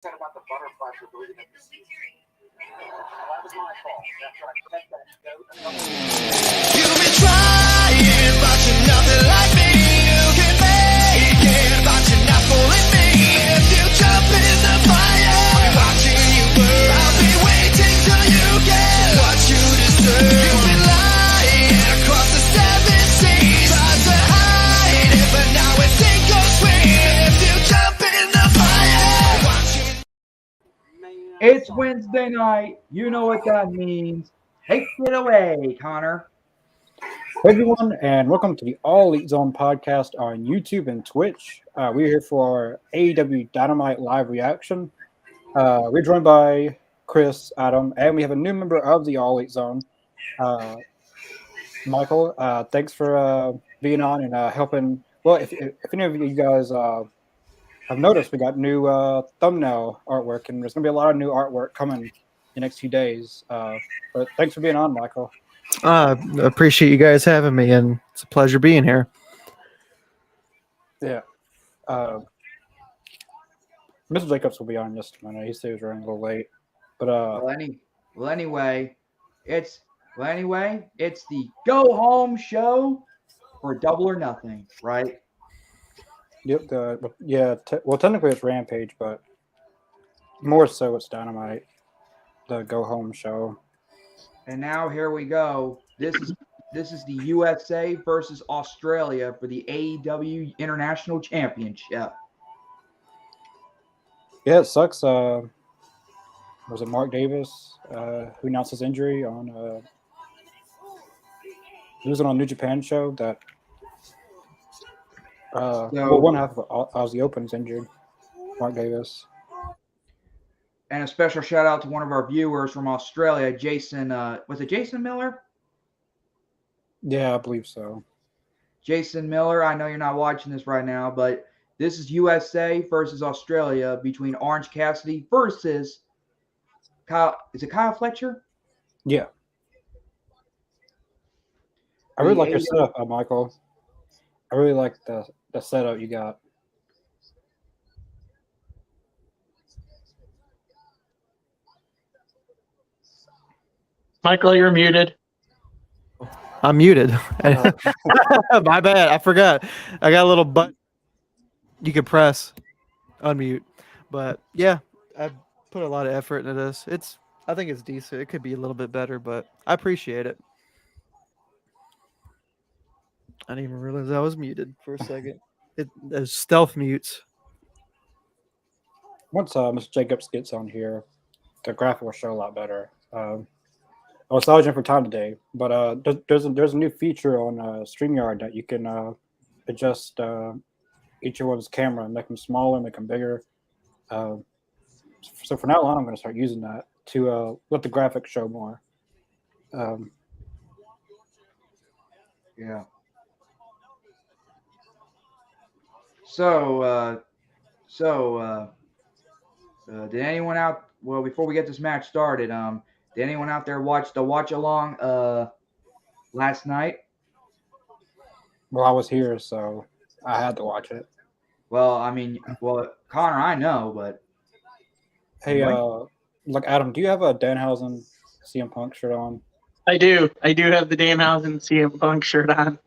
said about the butterfly for breathing in the season. That was my fault. After I fed that goat a couple of You've been trying, but you're nothing like me. You can make it, but you're not fooling me. If you jump in the fire, I'll be watching you burn. I'll be waiting till you get what you deserve. You've been lying across the seven seas, tried to hide it, but now it's sink or swim. If you jump in the fire, watching. It's Wednesday night. You know what that means. Take it away, Connor. Hey everyone, and welcome to the All Elite Zone podcast on YouTube and Twitch. We're here for our AEW Dynamite live reaction. We're joined by Chris, Adam, and we have a new member of the All Elite Zone, Michael. Thanks for being on and helping. Well, if any of you guys have noticed, we got new thumbnail artwork, and there's going to be a lot of new artwork coming in the next few days. But thanks for being on, Michael. Appreciate you guys having me, and it's a pleasure being here. Yeah. Mr. Jacobs will be on in just a minute. He said he was running a little late. But Anyway, it's the go home show for Double or Nothing, right? yep, well, technically it's Rampage, but more so it's Dynamite, the go home show. And now here we go. This is the USA versus Australia for the AEW International Championship. Yeah, it sucks. Was it Mark Davis who announced his injury on losing on New Japan show that one half of Aussie Open's injured, Mark Davis. And a special shout out to one of our viewers from Australia, Jason. Was it Jason Miller? Yeah, I believe so. Jason Miller, I know you're not watching this right now, but this is USA versus Australia between Orange Cassidy versus Kyle. Is it Kyle Fletcher? Yeah. I really like your setup, Michael. I really like the setup you got. Michael, you're muted. I'm muted. My bad. I forgot. I got a little button you can press unmute. But yeah, I put a lot of effort into this. I think it's decent. It could be a little bit better, but I appreciate it. I didn't even realize I was muted for a second. There's stealth mutes. Once Mr. Jacobs gets on here, the graphic will show a lot better. I was salvaging for time today, but there's a new feature on StreamYard that you can adjust each one's camera and make them smaller, make them bigger. So for now on, I'm going to start using that to let the graphics show more. Yeah. So did anyone out? Well, before we get this match started, did anyone out there watch the watch along last night? Well, I was here, so I had to watch it. Well, Connor, I know, but hey, like Adam, do you have a Danhausen CM Punk shirt on? I do have the Danhausen CM Punk shirt on,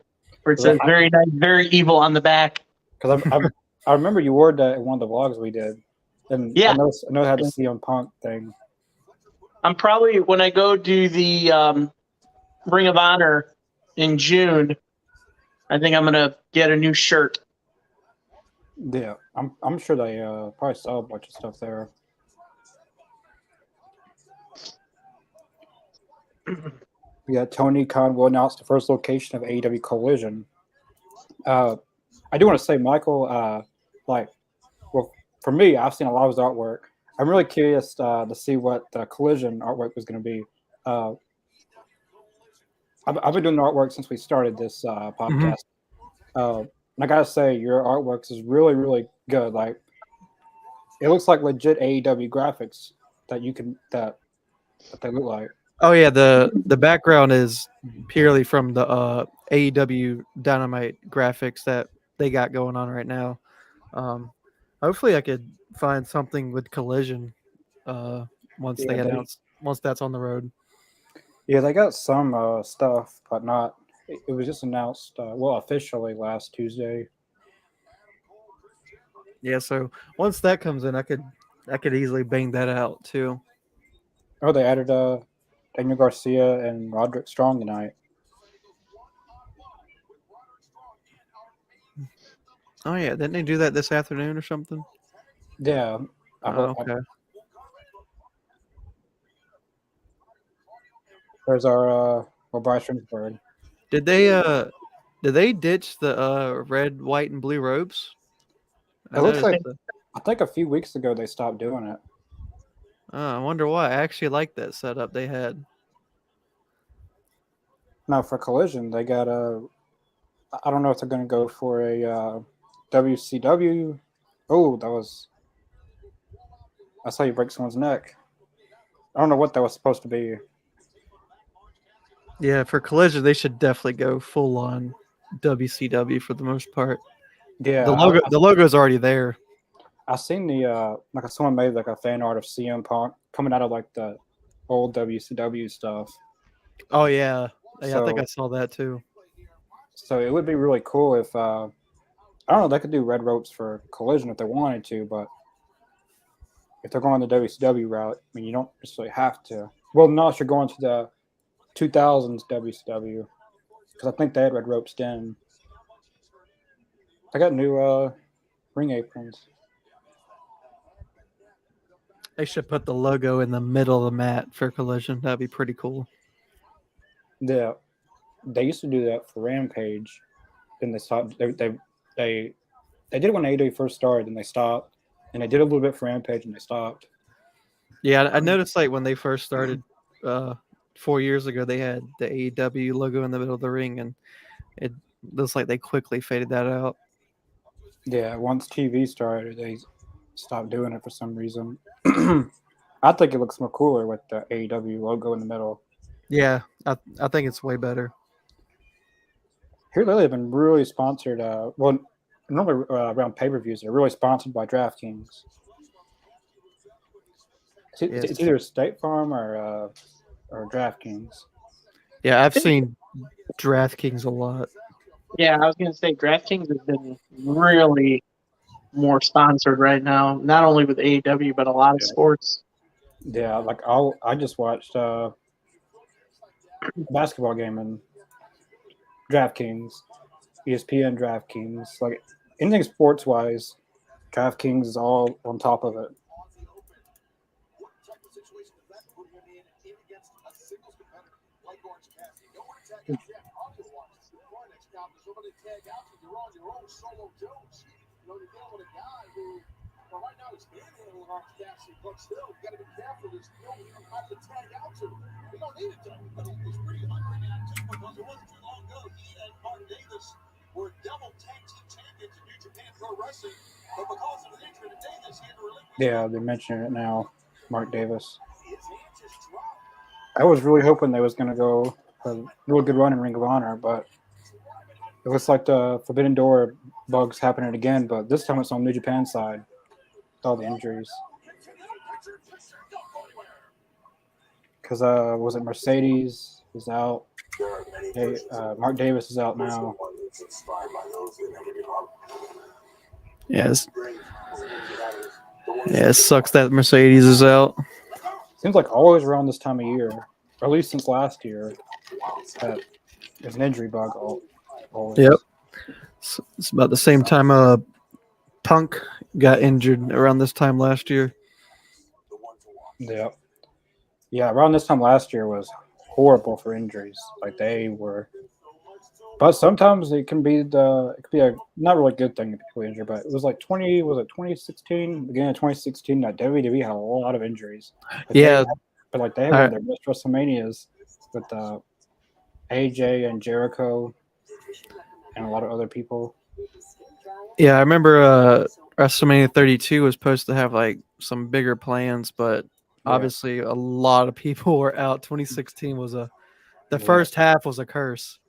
where it says "very nice, very evil" on the back. Because I remember you wore that in one of the vlogs we did, and yeah, I know it had the CM Punk thing. I'm probably, when I go do the Ring of Honor in June, I think I'm gonna get a new shirt. Yeah, I'm sure they probably sell a bunch of stuff there. We got Tony Khan will announce the first location of AEW Collision. I do want to say, Michael, for me, I've seen a lot of his artwork. I'm really curious to see what the Collision artwork was going to be. I've been doing the artwork since we started this podcast. And I gotta say, your artwork is really, really good. Like, it looks like legit AEW graphics that they look like. Oh yeah, the background is purely from the AEW Dynamite graphics that they got going on right now. Hopefully, I could find something with Collision. Once they Yeah, announce, once that's on the road. they got some stuff, but not. It was just announced, officially last Tuesday. Yeah, so once that comes in, I could easily bang that out too. Oh, they added Daniel Garcia and Roderick Strong tonight. Oh yeah, didn't they do that this afternoon or something? Yeah, Oh, okay. There's our Bryce Remsburg. Did they ditch the red, white, and blue ropes? It looks like The, I think a few weeks ago they stopped doing it. I wonder why. I actually like that setup they had. Now for Collision, they got I don't know if they're going to go for a WCW. Oh, that's how you break someone's neck. I don't know what that was supposed to be. Yeah, for Collision, they should definitely go full on WCW for the most part. Yeah, the logo's already there. I seen the like someone made like a fan art of CM Punk coming out of like the old WCW stuff. Oh yeah, yeah. So, I think I saw that too. So it would be really cool if I don't know, they could do red ropes for Collision if they wanted to, but if they're going the WCW route, I mean, you don't necessarily have to. Well, no, if you're going to the 2000s WCW, because I think they had red ropes then. They got new ring aprons. They should put the logo in the middle of the mat for Collision. That'd be pretty cool. Yeah, they used to do that for Rampage. Then they stopped. They did it when AEW first started, and they stopped. And they did a little bit for Rampage, and they stopped. Yeah, I noticed like when they first started 4 years ago, they had the AEW logo in the middle of the ring, and it looks like they quickly faded that out. Yeah, once TV started, they stopped doing it for some reason. I think it looks more cooler with the AEW logo in the middle. Yeah, I think it's way better. Here lately, have been really sponsored. Normally around pay-per-views, they're really sponsored by DraftKings. It's either State Farm or DraftKings. Yeah, I've seen DraftKings a lot. Yeah, I was going to say DraftKings has been really more sponsored right now, not only with AEW, but a lot of sports. Yeah, like I just watched a basketball game in DraftKings, ESPN DraftKings. Like anything sports-wise, DraftKings is all on top of it. Right now it's manhandling Orange Cassidy, but still, you got to be careful. There's no even have to tag out to. You don't need it to. But he's pretty hungry now, too, because it wasn't too long ago. He and Mark Davis were double tag team champions in New Japan Pro Wrestling, but because of an injury to Davis, he had to relinquish. Yeah, they mention it now, Mark Davis. I was really hoping they was going to go a real good run in Ring of Honor, but it looks like the Forbidden Door bug's happening again, but this time it's on New Japan side. All the injuries. Because was it Mercedes is out? Mark Davis is out now. Yes. Yeah, it sucks that Mercedes is out. Seems like always around this time of year, or at least since last year, that there's an injury bug. Always. Yep. It's about the same time Punk got injured around this time last year. Yep. Yeah, around this time last year was horrible for injuries. Like they were, but sometimes it can be a not really good thing if people injured. But it was like 2016, beginning of 2016, that WWE had a lot of injuries. They had one of their best WrestleManias with AJ and Jericho and a lot of other people. Yeah, I remember WrestleMania 32 was supposed to have like some bigger plans, but obviously a lot of people were out. 2016 was the first half was a curse.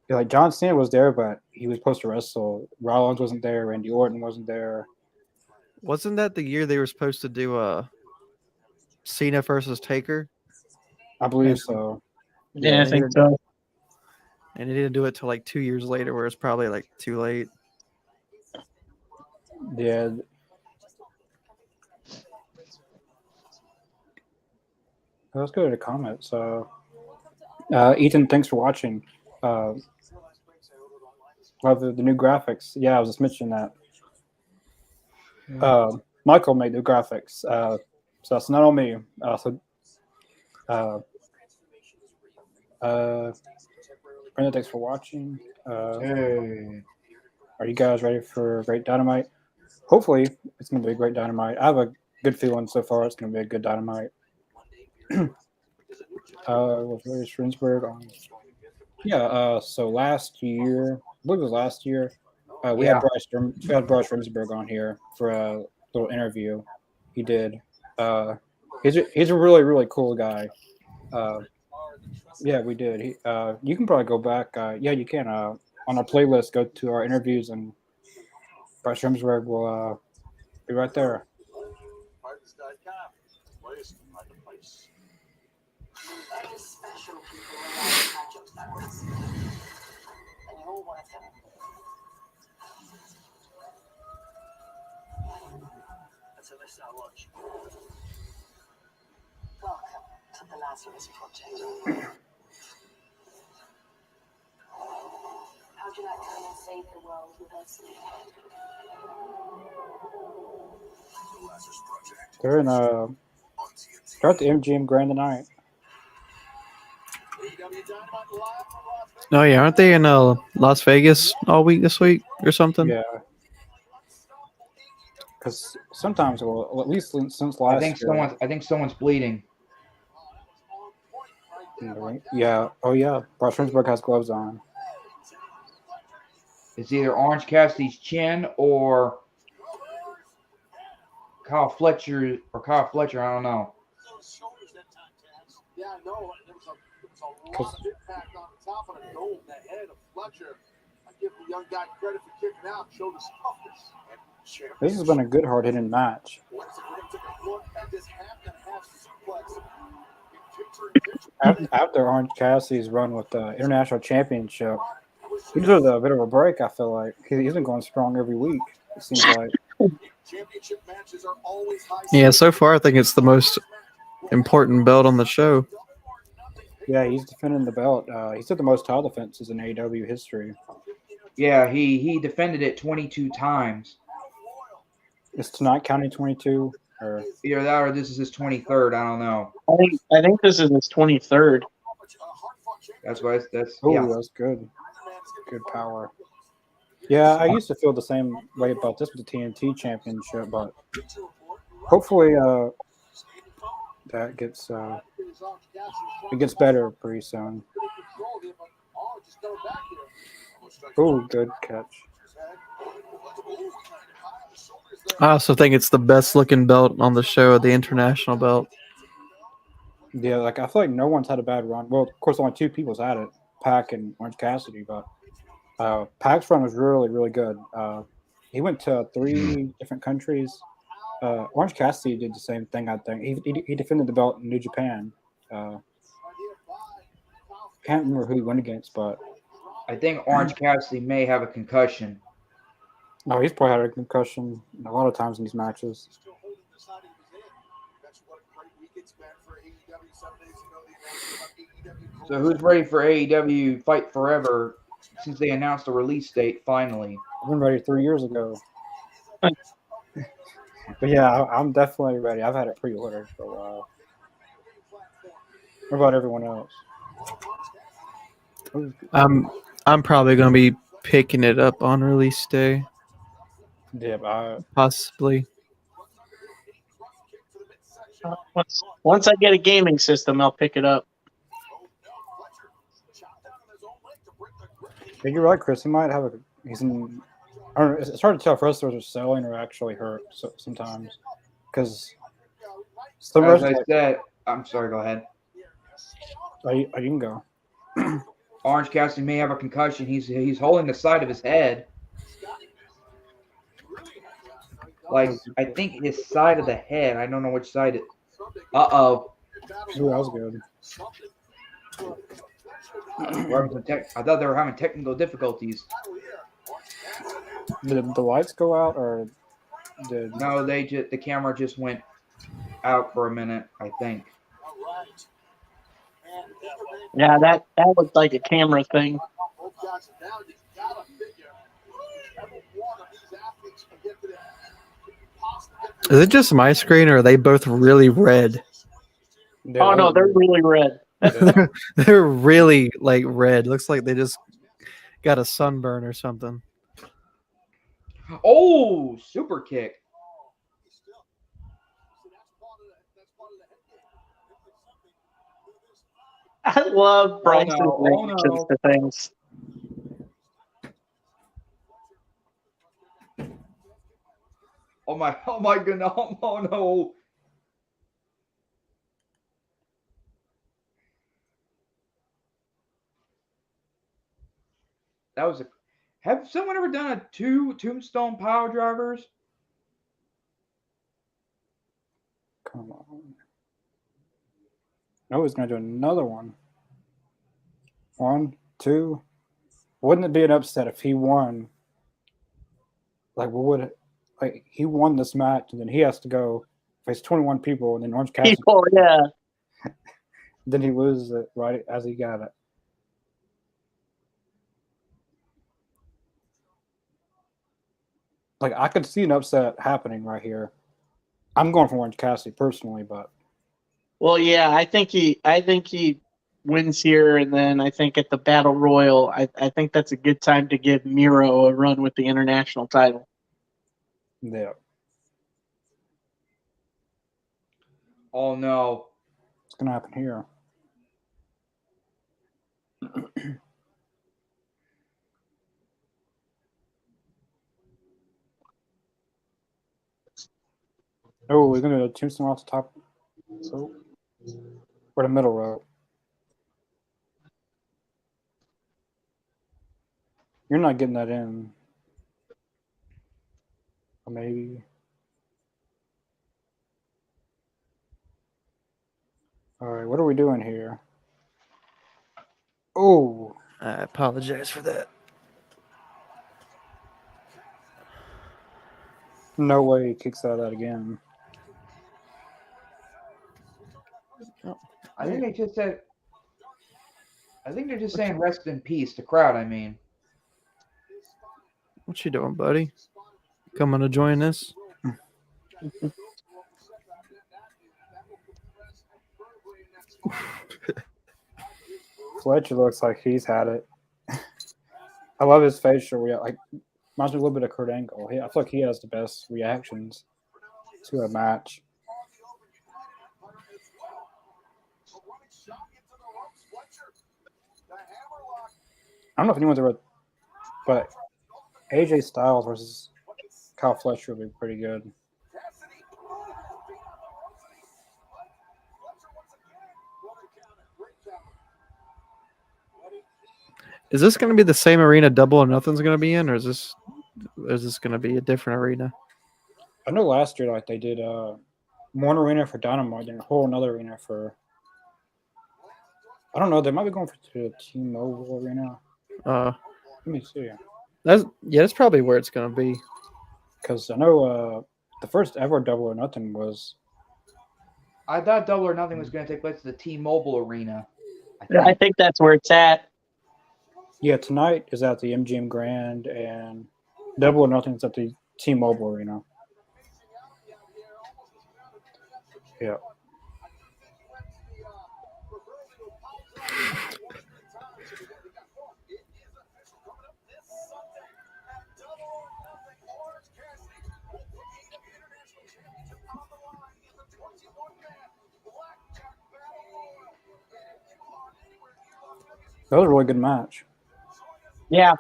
Yeah, like John Cena was there, but he was supposed to wrestle. Rollins wasn't there. Randy Orton wasn't there. Wasn't that the year they were supposed to do Cena versus Taker? I believe so. Yeah, I they think did- so. And they didn't do it till like 2 years later, where it's probably like too late. Yeah. Let's go to the comments. Ethan, thanks for watching. The new graphics. Yeah, I was just mentioning that. Michael made the graphics. So that's not on me. Brenda, thanks for watching. Hey. Are you guys ready for a great Dynamite? Hopefully, it's going to be a great Dynamite. I have a good feeling so far it's going to be a good Dynamite. Was Ray Strensberg on? Yeah. So last year, I believe it was last year, we had Bryce Remsburg on here for a little interview. He did. He's a really, really cool guy. Yeah, we did. You can probably go back. Yeah, you can. On our playlist, go to our interviews, and Bryce Remsburg will be right there. Special people around matchups backwards. And you all want to tell me. That's a list I watch. Welcome to the Lazarus Project. How'd you like to come and save the world with us? The Lazarus Project. They're in they're at the MGM Grand tonight. Oh yeah, aren't they in Las Vegas all week this week or something? Yeah. Because sometimes, well, at least since last year. I think someone's bleeding. Yeah. Oh yeah. Bryce Remsburg has gloves on. It's either Orange Cassidy's chin or Kyle Fletcher. I don't know. Yeah, I know. There was a lot of impact on the top of the dome, the head of Fletcher. I give the young guy credit for kicking out, showed his toughness. This has been a good hard-hitting match. After Orange Cassidy's run with the International Championship, he deserves a bit of a break, I feel like. He's been going strong every week, it seems like. Yeah, so far I think it's the most important belt on the show. Yeah, he's defending the belt. He's had the most title defenses in AEW history. Yeah, he defended it 22 times. Is tonight counting 22? Or either that or this is his 23rd. I don't know. I think this is his 23rd. That's why that's that's good. Good power. Yeah, I used to feel the same way about this with the TNT Championship, but hopefully that gets it gets better pretty soon. Oh, good catch. I also think it's the best looking belt on the show, the international belt. Yeah, like I feel like no one's had a bad run. Well, of course, only two people's had it, Pac and Orange Cassidy, but Pac's run was really, really good. He went to 3 different countries. Orange Cassidy did the same thing, I think. He defended the belt in New Japan. Can't remember who he went against, but I think Orange Cassidy may have a concussion. No, he's probably had a concussion a lot of times in these matches. So who's ready for AEW Fight Forever since they announced the release date finally? I've been ready 3 years ago. But yeah, I'm definitely ready. I've had it pre-ordered for a while. What about everyone else? I'm probably gonna be picking it up on release day. Yeah, possibly. Once I get a gaming system, I'll pick it up. Yeah, you're right, Chris. He might have he's in. I don't know, it's hard to tell if wrestlers are selling or actually hurt sometimes, because some wrestlers. As I said, I'm sorry. Go ahead. You can go. Orange Cassidy may have a concussion. He's holding the side of his head. Like, I think his side of the head. I don't know which side it. Uh-oh. Ooh, that was good. I thought they were having technical difficulties. Did the lights go out or did No, the camera just went out for a minute, I think. Yeah, that looked like a camera thing. Is it just my screen, or are they both really red? Oh no, they're really red. They're really like red. Looks like they just got a sunburn or something. Oh, super kick. I love Bryce's Oh, reactions no. to things. Oh my goodness. Oh no. That was a. Have someone ever done a tombstone power drivers? Come on. No, he's gonna do another one. 1, 2. Wouldn't it be an upset if he won? Like, what would it? Like, he won this match, and then he has to go face 21 people, and then Orange Cassidy. People, yeah. Then he loses it right as he got it. Like, I could see an upset happening right here. I'm going for Orange Cassidy personally, but Well, yeah, I think he wins here, and then I think at the Battle Royal, I think that's a good time to give Miro a run with the international title. yeah, Oh no. it's gonna happen here. Oh, we're gonna do Tombstone off the top. So, or the middle row. You're not getting that in. Or maybe. All right, what are we doing here? Oh, I apologize for that. no way he kicks out of that again. I think they just said. I think they're just saying rest in peace. The crowd, I mean. What you doing, buddy? Coming to join us? Fletcher looks like he's had it. I love his facial like reminds me a little bit of Kurt Angle. I feel like he has the best reactions to a match. I don't know if anyone's ever, but AJ Styles versus Kyle Fletcher would be pretty good. Is this going to be the same arena Double or Nothing's going to be in, or is this going to be a different arena? I know last year, like they did one arena for Dynamite and a whole another arena for. I don't know. They might be going to the T-Mobile arena. Let me see. That's probably where it's going to be. Because I know the first ever Double or Nothing was. I thought Double or Nothing was going to take place at the T-Mobile arena. I think that's where it's at. Yeah, tonight is at the MGM Grand, and Double or Nothing is at the T-Mobile arena. Yeah. That was a really good match. Yeah.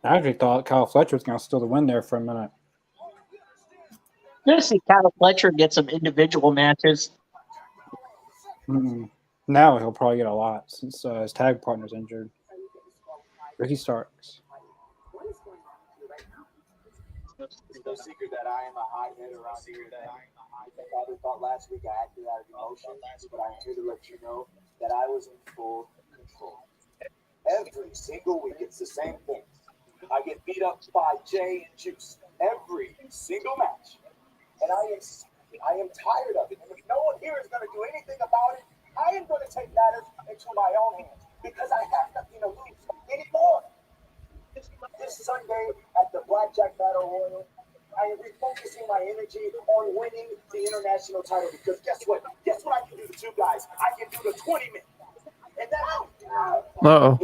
I actually thought Kyle Fletcher was going to steal the win there for a minute. I'm going to see Kyle Fletcher get some individual matches. Now he'll probably get a lot since his tag partner's injured. Ricky Starks. It's no secret that I am a hothead around here. My father thought last week I acted out of emotion, but I'm here to let you know that I was in full control. Every single week, it's the same thing. I get beat up by Jay and Juice every single match, and I am tired of it. And if no one here is going to do anything about it, I am going to take matters into my own hands because I have nothing to lose anymore. This Sunday at the Blackjack Battle Royal, I am refocusing my energy on winning the international title because guess what? Guess what I can do to two guys? I can do the 20 men. And that. Uh-oh.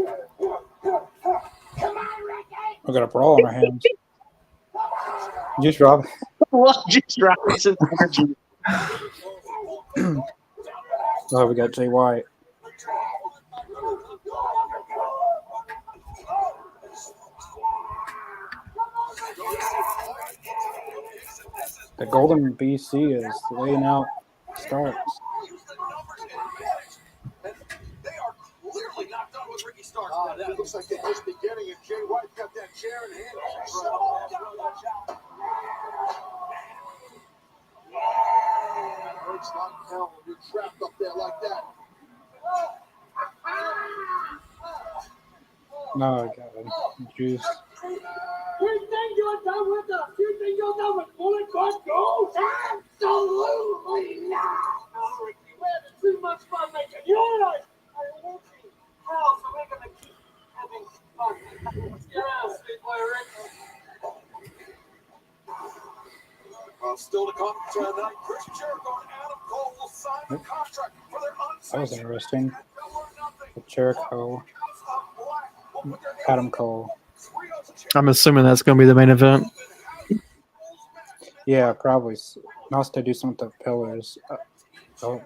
Come on, Ricky. We got a brawl on our hands. Juice Rob. Well, just Robinson energy. Oh, we got Jay White. The Golden BC is laying out starts. They are clearly not done with Ricky Starks. That looks like they're just beginning, and Jay White got that chair in hand. Hurts like hell when you're trapped up there like that. No, God. Juice. You think you're done with us? You think you're done with Bullet Club Gold? Absolutely not! Ricky, we're having too much fun making universe. I won't be hell, so we're gonna keep having fun. Yeah, sweet boy Ricky. Still to come tonight, Chris Jericho and Adam Cole will sign the contract for their That was unsanctioned interesting. match at Double or Nothing. With Jericho, Adam Cole. I'm assuming that's going to be the main event. Yeah, probably. Unless they do something with the pillars. Oh,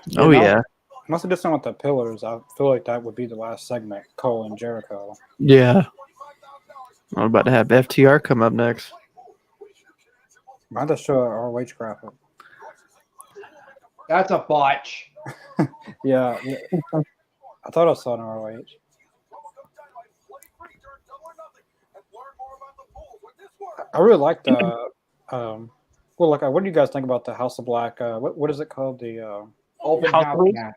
no. yeah. Unless they do something with the pillars, I feel like that would be the last segment. Cole and Jericho. Yeah. I'm about to have FTR come up next. Might have to show our ROH graphic. That's a botch. Yeah. I thought I saw an ROH. I really like the. What do you guys think about the House of Black? What is it called? The Open House house rules? match.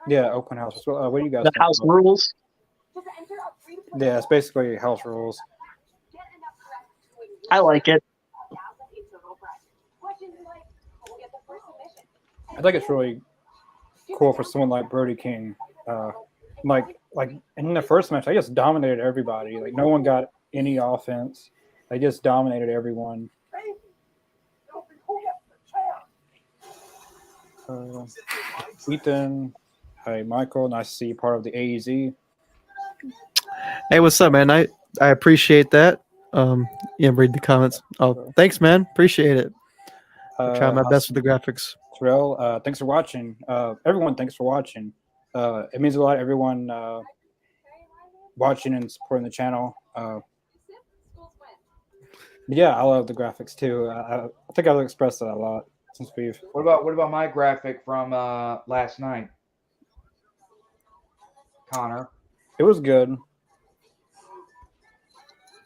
yeah, open house. What do you guys The think house about it? rules. Yeah, it's basically house rules. I like it. I think it's really cool for someone like Brody King. Like in the first match, they just dominated everybody. Like no one got any offense. They just dominated everyone. Ethan, hey Michael, nice to see you part of the AEZ. Hey, what's up, man? I appreciate that. Yeah, read the comments. Oh, thanks, man. Appreciate it. I'll try my best with the graphics. Terrell, thanks for watching. Everyone, thanks for watching. It means a lot. Everyone watching and supporting the channel. Yeah, I love the graphics too. I think I've expressed that a lot since we've. What about my graphic from last night, Connor? It was good.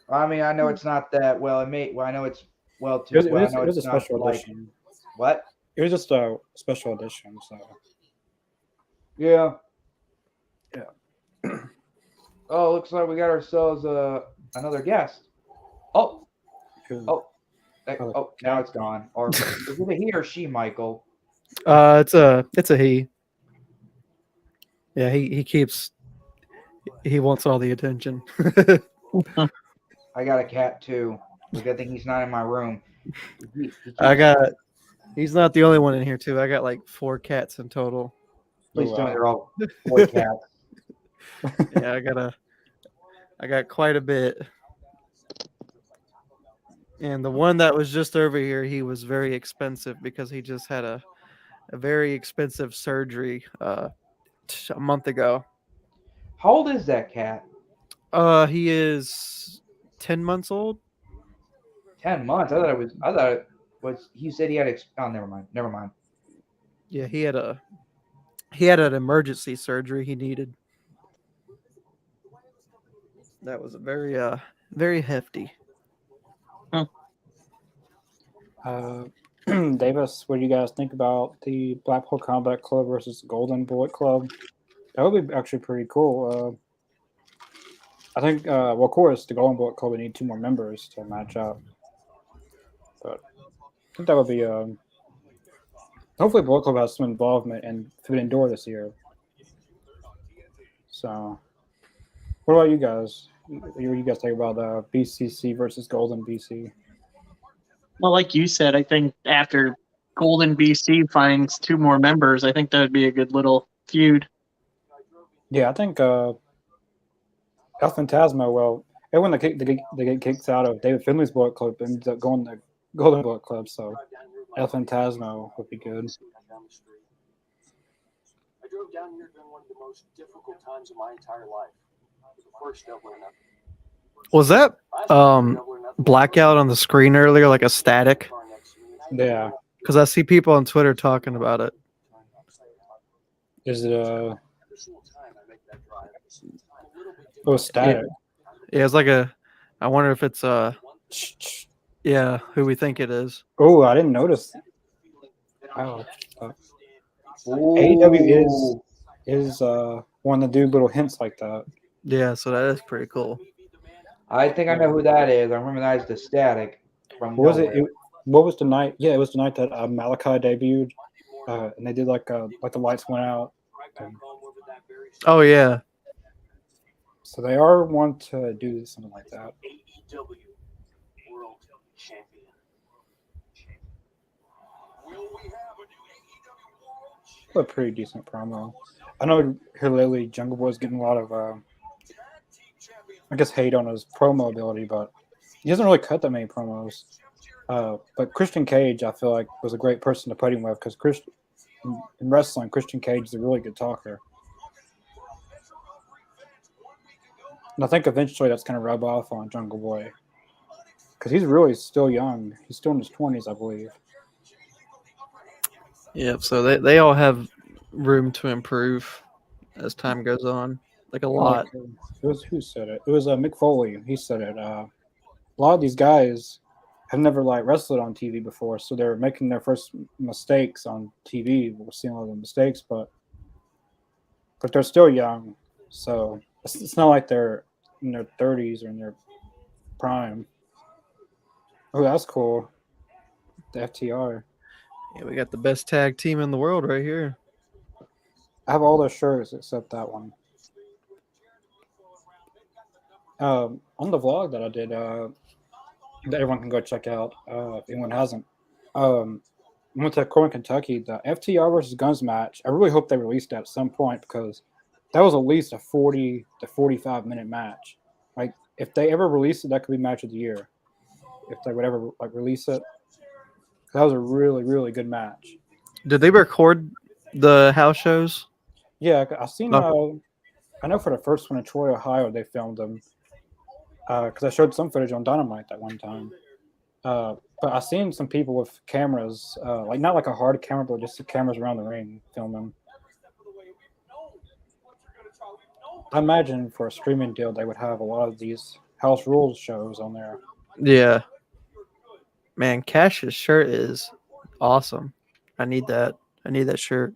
I mean, I know it's not that well. I know it's well too. It was a it's not special like edition. what? It was just a special edition. So Yeah. Yeah. Oh, looks like we got ourselves another guest. Oh, now it's gone. Or is it a he or she, Michael? It's a he. Yeah, he wants all the attention. I got a cat too. Good thing he's not in my room. He's not the only one in here too. I got like 4 cats in total. Please tell me they're all boy cats. Yeah, I got quite a bit. And the one that was just over here, he was very expensive because he just had a very expensive surgery a month ago. How old is that cat? He is 10 months old. 10 months. I thought it was. He said he had. Oh, never mind. Yeah, he had an emergency surgery he needed. That was a Very hefty. Davis, what do you guys think about the Blackpool Combat Club versus Golden Bullet Club? That would be actually pretty cool. I think, well, of course, the Golden Bullet Club would need 2 more members to match up. But I think that would be. Hopefully, Bullet Club has some involvement in Forbidden Door this year. So, what about you guys? What do you guys think about BCC versus Golden BC? Well, like you said, I think after Golden BC finds 2 more members, I think that would be a good little feud. Yeah, I think El Phantasmo, well, everyone that get kicked out of David Finley's Bullet Club ends up going to Golden Bullet Club, so El Phantasmo would be good. I drove down here during one of the most difficult times of my entire life. The first double or nothing. Was that blackout on the screen earlier, like a static? Yeah. Because I see people on Twitter talking about it. Is it oh, static? Yeah, it's like a. I wonder if it's yeah, who we think it is. Oh, I didn't notice. Oh, AEW is one to do little hints like that. Yeah, so that is pretty cool. I think I know who that is. I remember that as the Static from. What was it? What was the night? Yeah, it was the night that Malachi debuted, and they did like the lights went out. Oh yeah. So they are one to do something like that. AEW World Champion. Will we have a new AEW World A pretty decent promo. I know here lately Jungle Boy's getting a lot of, I guess, hate on his promo ability, but he doesn't really cut that many promos. But Christian Cage, I feel like, was a great person to put him with because in wrestling, Christian Cage is a really good talker. And I think eventually that's going to rub off on Jungle Boy because he's really still young. He's still in his 20s, I believe. Yep. So they all have room to improve as time goes on, like a lot. It was who said it? It was Mick Foley. He said it. A lot of these guys have never wrestled on TV before, so they're making their first mistakes on TV. We're seeing all the mistakes, but they're still young, so it's not like they're in their 30s or in their prime. Oh, that's cool. The FTR. Yeah, we got the best tag team in the world right here. I have all their shirts except that one. On the vlog that I did, that everyone can go check out if anyone hasn't. I went to Corinth, Kentucky. The FTR versus Guns match. I really hope they released that at some point because that was at least a 40 to 45 minute match. Like if they ever release it, that could be match of the year. If they would ever release it, that was a really, really good match. Did they record the house shows? Yeah, I've seen. I know for the first one in Troy, Ohio, they filmed them because I showed some footage on Dynamite that one time. But I've seen some people with cameras, not like a hard camera, but just the cameras around the ring filming. I imagine for a streaming deal, they would have a lot of these House Rules shows on there. Yeah. Man, Cash's shirt is awesome. I need that. I need that shirt.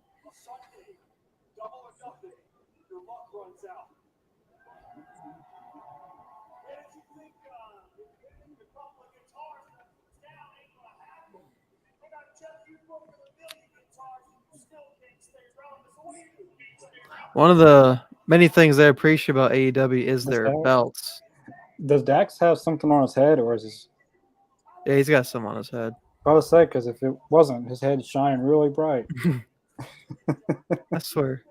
One of the many things I appreciate about AEW is their belts. Does Dax have something on his head, or is his? Yeah, he's got some on his head. I was say because if it wasn't, his head's shining really bright. I swear,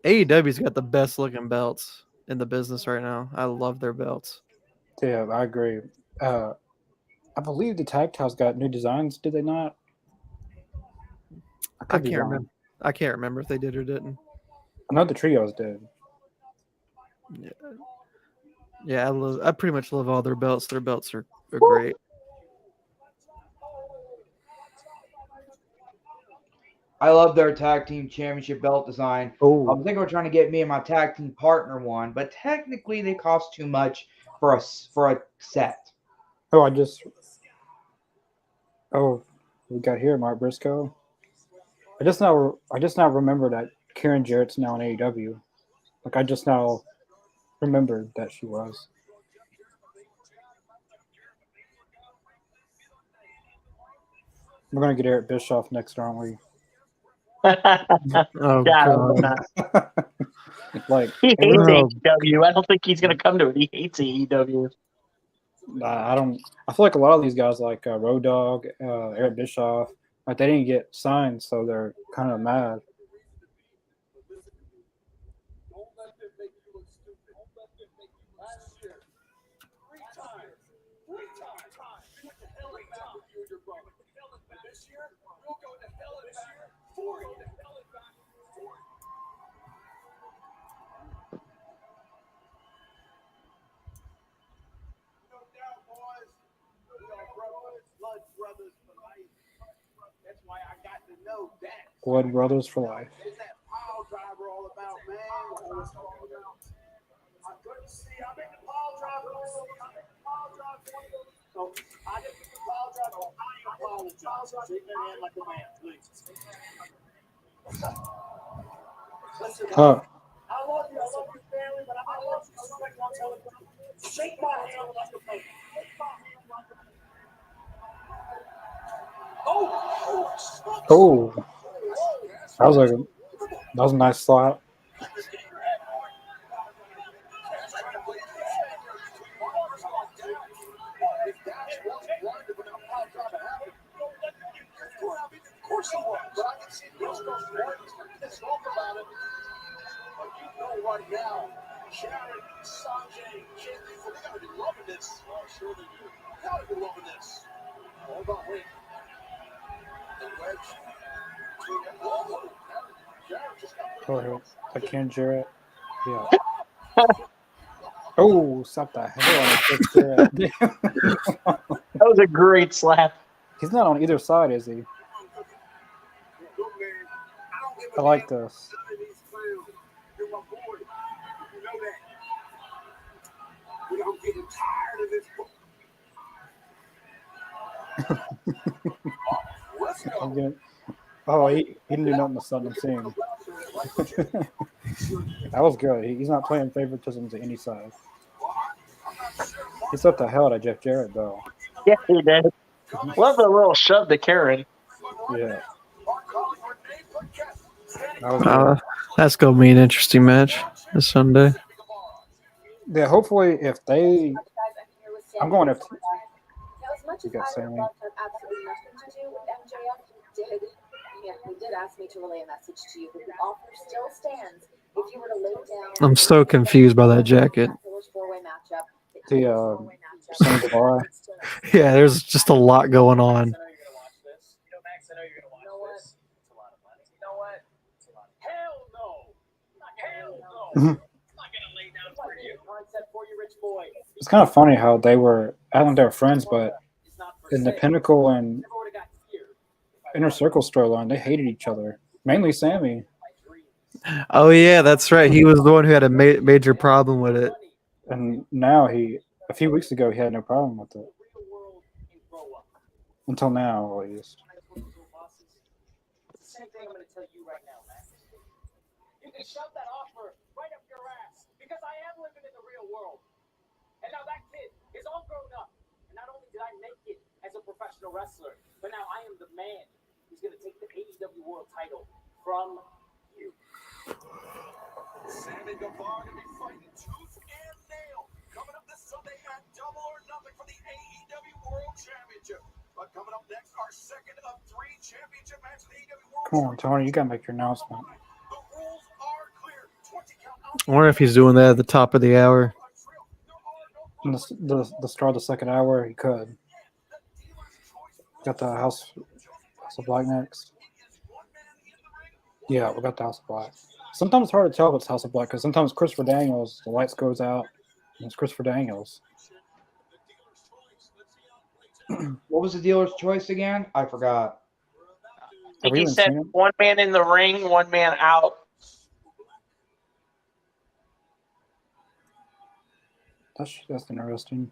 AEW's got the best looking belts in the business right now. I love their belts. Yeah, I agree. I believe the tag titles got new designs. Did they not? I can't remember. I can't remember if they did or didn't. I know the trios did. Yeah, I pretty much love all their belts. Their belts are great. I love their tag team championship belt design. Oh, I think we're trying to get me and my tag team partner one, but technically they cost too much for a set. Oh, we got here Mark Briscoe. I just now remember that Karen Jarrett's now in AEW. Like I just now remembered that she was. We're gonna get Eric Bischoff next, aren't we? Oh God, god. Like he it hates really, AEW. I don't think he's gonna come to it. He hates AEW. I don't. I feel like a lot of these guys, like Road Dogg, Eric Bischoff, like they didn't get signed, so they're kind of mad. Don't let them make you look stupid. Don't let them make you look last year. Three times. We went to hell and back with you and your brother. And this year, we'll go to hell and back for you. No doubt, boys. We are brothers, blood brothers for life. That's why I got to know that. Blood Brothers for life. What's that pile driver all about, man? I'm good to see. I make the pile driver. So I get the pile driver. I apologize. Take your hand like a man, please. Listen, Huh. I love you, family, but I love you. Respect on television. Shake my hand like a man. Oh, that was a nice slap. Of course he was, but I can see Briscoe's pissed off about it. But you know right now, Sharon, Sanjay, Kid, they gotta be loving this. Oh, sure they do. They gotta be loving this. Hold on, wait. The wedge. Oh, Sharon just got Oh, I can't Jarrett. Yeah. Oh, stop the hell out of Jarrett. That was a great slap. He's not on either side, is he? I like this. You're my boy. You know that. I'm getting tired of this. I'm getting, oh, he didn't do nothing to stop him seeing. That was good. He's not playing favoritism to any side. He swept the hell out of Jeff Jarrett, though. Yeah, he did. Love the little shove to Karen. Yeah. That was good. That's gonna be an interesting match this Sunday. Yeah, hopefully if they I'm going if You got Sammy. Absolutely nothing to do with MJF. He did ask me to relay a message to you, but the offer still stands. If you were to lay down, I'm so confused by that jacket. the Sammy Guevara. Yeah, there's just a lot going on. It's kind of funny how they were, I don't think they were friends, but in the Pinnacle and Inner Circle storyline, they hated each other. Mainly Sammy. Oh yeah, that's right. He was the one who had a major problem with it. And now a few weeks ago, he had no problem with it. Until now, at least. Same thing I'm going to tell you right now, man. You can shove that offer right up your ass because I am living in the real world. And now that kid is all grown up. And not only did I make it as a professional wrestler, but now I am the man who's going to take the AEW World title from you. Sammy Guevara going to be fighting tooth and nail coming up this Sunday at Double or Nothing for the AEW World Championship. But coming up next, our second of 3 championship matches in the AEW World Come on, Tony, you got to make your announcement. The rules are clear. 20 count out. I wonder if he's doing that at the top of the hour. In the start of the second hour, he could. Got the House of Black next. Yeah, we got the House of Black. Sometimes it's hard to tell if it's House of Black because sometimes Christopher Daniels, the lights goes out, and it's Christopher Daniels. What was the dealer's choice again? I forgot. I think he said one man in the ring, one man out. That's interesting.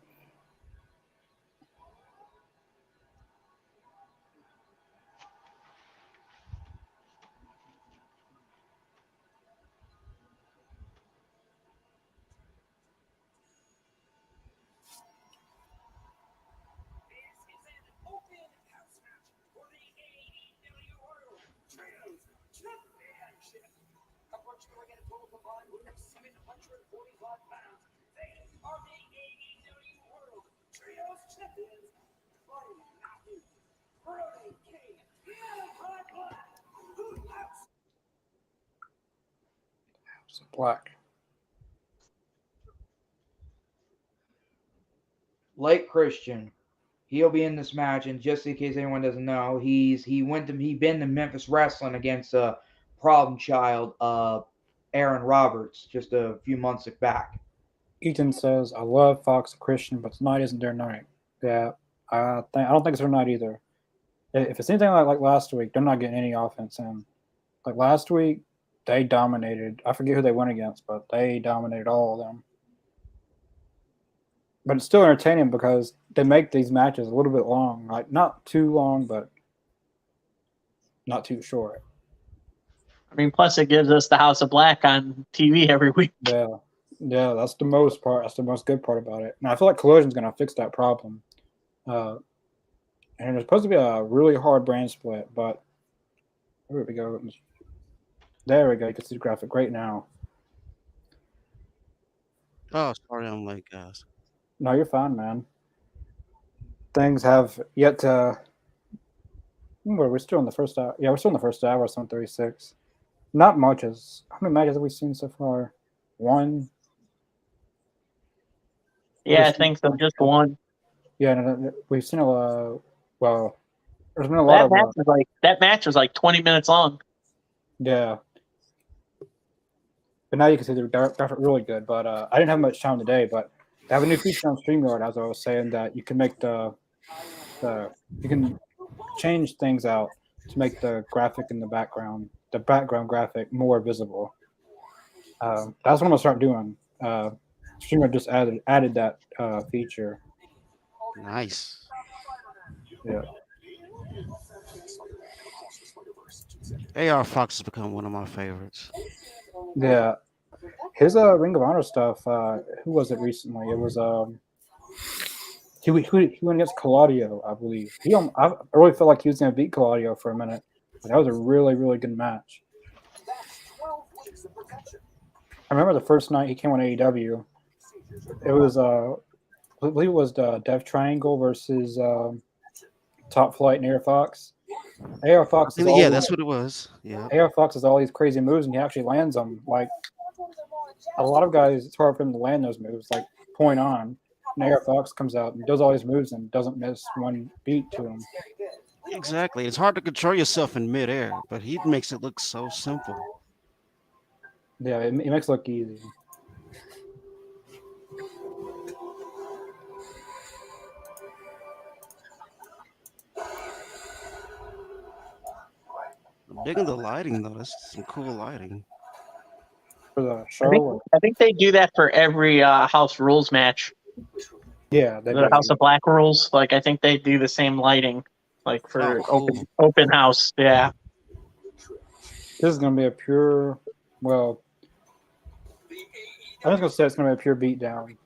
Unfortunately, we're getting total combined with 745 pounds. They are the AEW World Trios Champions. Fighting Matthew, Brody King, Malachi Black. Who else? So Black. Blake Christian, he'll be in this match. And just in case anyone doesn't know, he's been to Memphis Wrestling against a problem child, Aaron Roberts, just a few months back. Ethan says, "I love Fox and Christian, but tonight isn't their night." Yeah, I don't think it's their night either. If it's anything like last week, they're not getting any offense in. Like last week, they dominated. I forget who they went against, but they dominated all of them. But it's still entertaining because they make these matches a little bit long. Like not too long, but not too short. I mean, plus it gives us the House of Black on TV every week. Yeah, that's the most part. That's the most good part about it. And I feel like Collision's going to fix that problem. And it's supposed to be a really hard brand split, but there we go. There we go. You can see the graphic right now. Oh, sorry, I'm late, guys. No, you're fine, man. Things have yet to. We're still in the first hour. Yeah, we're still in the first hour. 7:36. Not much. How many matches have we seen so far? One. Yeah, I think so. Just one. Yeah, no, we've seen a lot. Well, there's been a lot That match was like 20 minutes long. Yeah. But now you can see the graphic really good. But I didn't have much time today. But they have a new feature on StreamYard, as I was saying, that you can make you can change things out to make the graphic in the background graphic more visible. That's what I'm gonna start doing. StreamYard just added that feature. Nice. Yeah. AR Fox has become one of my favorites. Yeah. His Ring of Honor stuff, who was it recently? It was he went against Claudio, I believe. I really felt like he was gonna beat Claudio for a minute. But that was a really, really good match. I remember the first night he came on AEW. It was I believe it was the Death Triangle versus Top Flight and AR Fox. AR Fox is that's what it was. Yeah. AR Fox has all these crazy moves and he actually lands them. Like a lot of guys, it's hard for him to land those moves, like point on. And AR Fox comes out and does all these moves and doesn't miss one beat to him. Exactly. It's hard to control yourself in midair, but he makes it look so simple. Yeah, it makes it look easy. Digging the lighting though. That's some cool lighting. For the show, I think they do that for every House Rules match. Yeah, The House of Black rules. Like I think they do the same lighting, like for open house. Yeah. This is gonna be a pure. Well, I was gonna say it's gonna be a pure beatdown.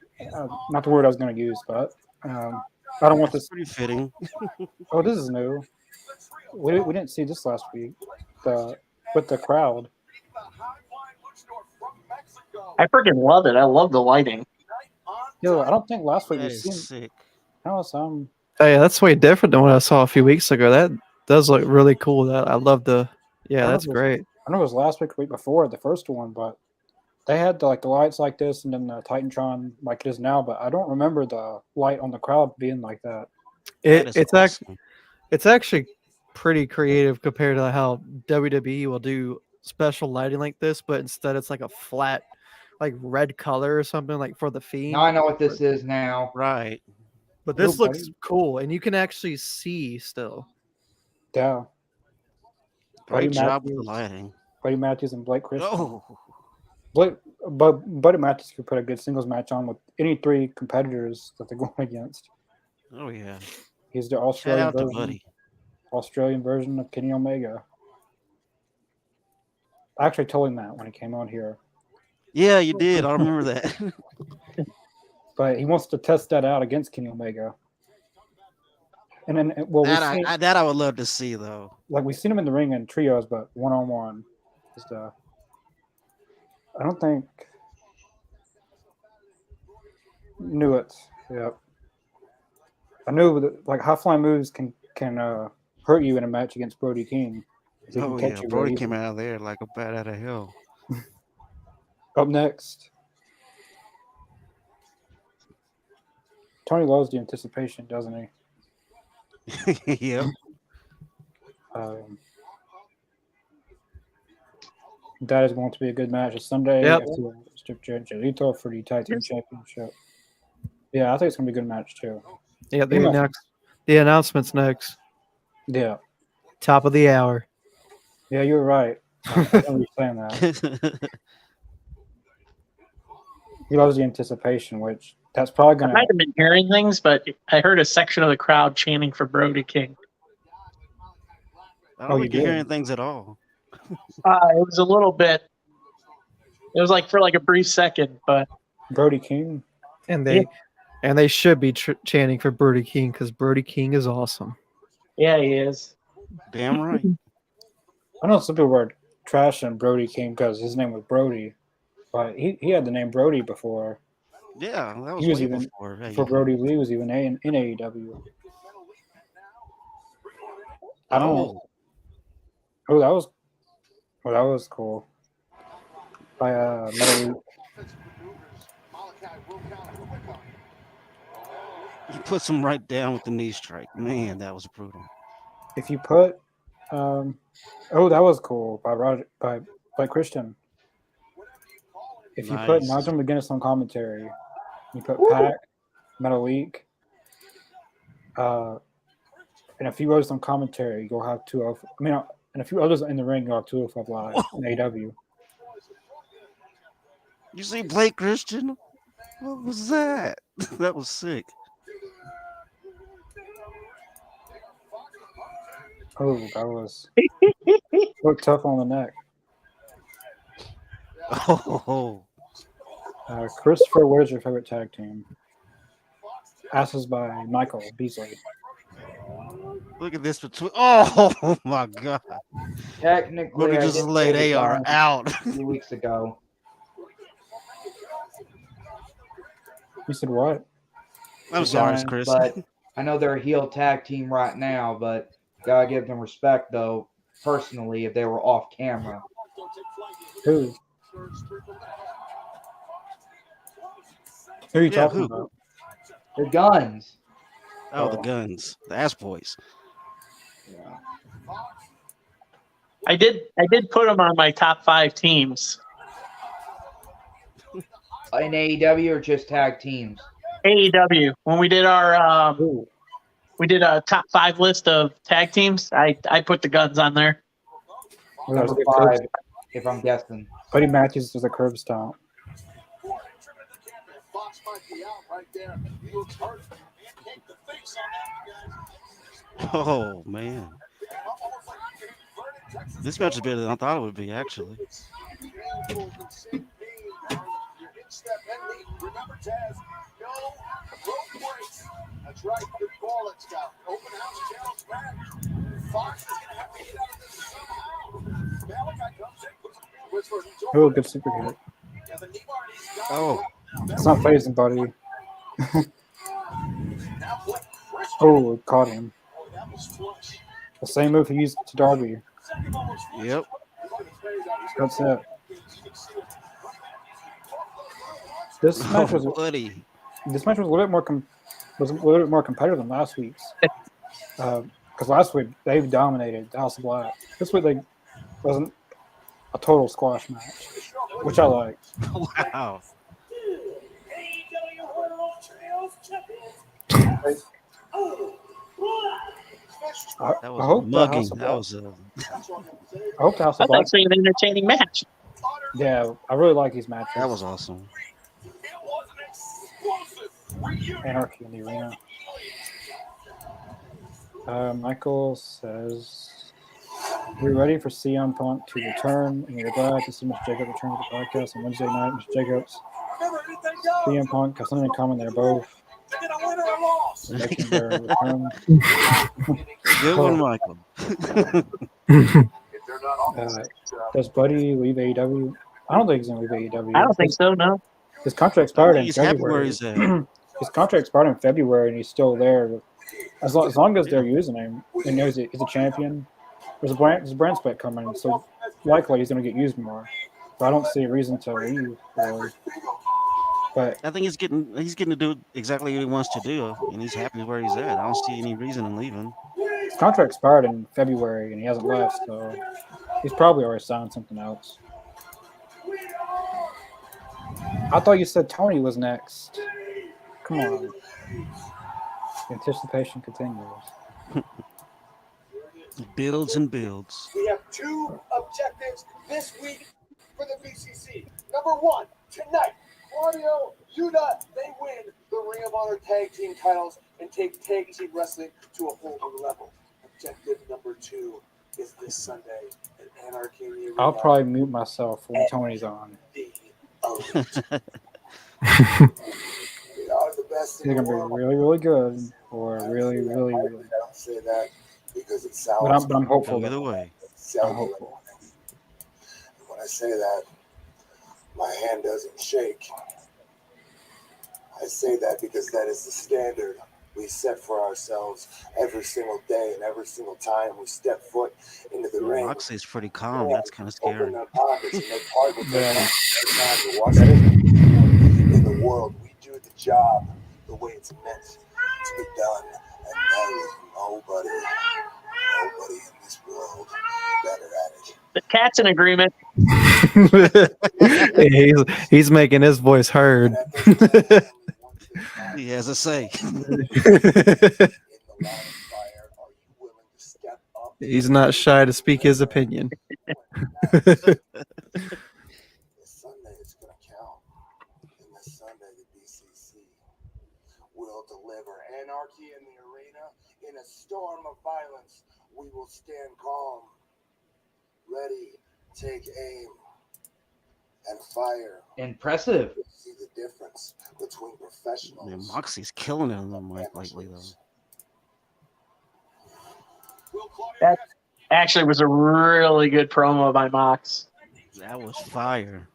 Not the word I was gonna use, but I don't want this. Pretty fitting. Oh, this is new. We didn't see this last week. With the crowd. I freaking love it. I love the lighting. Yo, I don't think last week That we is seen. sick. Oh, some. Hey, that's way different than what I saw a few weeks ago. That does look really cool. That I love the. Yeah, that's great. I know it was last week, or week before, the first one, but they had the lights like this, and then the Titantron like it is now. But I don't remember the light on the crowd being like that. It's actually pretty creative compared to how WWE will do special lighting like this, but instead it's like a flat, like red color or something, like for the Fiend. Now I know what this is now. Right. But this looks cool, and you can actually see still. Yeah. Great job with the lighting. Buddy Matthews and Blake Christian. Oh. But Buddy Matthews could put a good singles match on with any three competitors that they're going against. Oh yeah. He's the Shout Australian out to version. Buddy. Australian version of Kenny Omega. I actually told him that when he came on here, Yeah, you did. I remember that. but he wants to test that out against Kenny Omega. And then, well, that I would love to see though. we've seen him in the ring in trios, but 1-on-1. I don't think knew it. Yep. I knew that like high flying moves can hurt you in a match against Brody King. He Oh can yeah, catch you Brody really came easily. out of there like a bat out of hell. Up next, Tony loves the anticipation, doesn't he? Yep. That is going to be a good match. It's Sunday. Yep. Jolito for the tag team championship. Yeah, I think it's going to be a good match too. Yeah, the announcement's next. Yeah. Top of the hour. Yeah, you're right. I remember you saying that. He loves the anticipation, which that's probably I going might to. have been hearing things, but I heard a section of the crowd chanting for Brody King. I don't think you you're did? hearing things at all. It was a little bit. It was like for like a brief second, but Brody King. And they should be chanting for Brody King because Brody King is awesome. yeah, he is. Damn right. I know some people were trashing Brody King because his name was Brody, but he had the name Brody before. Yeah, that was He was way even before. before Brody Lee was even in AEW. I don't. Oh, that was cool. By Metal He puts him right down with the knee strike. Man, that was brutal. If you put, that was cool by Christian. If you put Nice. Nigel McGuinness on commentary, you put Pac, Metal Week, and a few others on commentary, you'll have and a few others in the ring, you'll have 205 Live in AEW. You see Blake Christian? What was that? That was sick. Oh, that was looked tough on the neck. Oh, Christopher, where's your favorite tag team? Asses by Michael Beasley. look at this between. Oh my God! Technically, Look I at just did lay. say They the are Guns out. a few weeks ago. You said what? I'm The sorry, Guns, Chris. But I know they're a heel tag team right now, but gotta give them respect though. Personally, if they were off camera, Who? Who are you Yeah, talking who? about? the Guns. Oh, the Guns, the Ass Boys. Yeah. I did put him on my top 5 teams. In AEW or just tag teams? AEW. When we did our Who? we did a top 5 list of tag teams, I put the Guns on there. Well, that was Number a good 5, if I'm guessing. Buddy Matthews is a curb stomp. Fox might be out right there. He looks hurt. Kick the face on that, guys. Oh man, this match is better than I thought it would be. Actually, Remember, Taz, no road breaks. That's right. Good call, let's go. Open house channels back. Fox is going to have to get out of this somehow. Malachi comes in, puts a whisper. Oh, good super hit. oh, It's not phasing, buddy. Oh, caught him. The same move he used to Darby. yep. That's it. This match was Buddy. a little bit more competitive than last week's. Because last week they dominated House of Black. This week they wasn't a total squash match, which I like. Wow. That I was hope the mugging. House of That Black. was I hope the House of That's Black. actually an entertaining match. Yeah, I really like these matches. That was awesome. It was an explosive reunion. Anarchy in the arena. Michael says, "We're ready for CM Punk to return, and we're glad to see Mr. Jacobs return to the podcast on Wednesday night. Mr. Jacobs, Remember, anything goes. CM Punk have something in common. They're both They get a win or a loss. making their return. Good one, Michael. If they're not on Does Buddy leave AEW? I don't think he's going to leave AEW. I don't think so. No. His contract expired in He's happy where February. he's at. His contract expired in February, and he's still there. As long as they're using him, and knows he's a champion. There's a brand split coming, so likely he's going to get used more. But I don't see a reason to leave. Really. But I think he's getting to do exactly what he wants to do, and he's happy where he's at. I don't see any reason in leaving. his contract expired in February, and he hasn't left, so he's probably already signed something else. I thought you said Tony was next. Come on. Anticipation continues. Builds and builds. We have two objectives this week for the BCC. Number one, tonight, Claudio, Yuta, they win the Ring of Honor Tag Team titles and take Tag Team Wrestling to a whole new level. Objective number two is this Sunday at Anarchy in the Arena. I'll probably mute myself when Tony's on. The Elite. We are the best in It's the going to world. be really, really good, or really, really, I really. don't say that because it sounds. But I'm hopeful. Either way. sounds I'm hopeful. When I say that, my hand doesn't shake. I say that because that is the standard we set for ourselves every single day and every single time we step foot into the ring. Moxley's pretty calm. That's kind of scary. Open our pockets and make part with Yeah. every time to watch in the world. We do the job the way it's meant to be done, and there is nobody in this world better at it. The cat's in agreement. he's making his voice heard. He has a say. In the line of fire, are you willing to step up? He's not shy to speak his opinion. This Sunday is going to count. And this Sunday, the BCC will deliver anarchy in the arena. In a storm of violence, we will stand calm, ready, take aim, and fire. Impressive. See the difference between professionals. Man, Moxley's killing it on the mic lately, though. That actually was a really good promo by Mox. That was fire.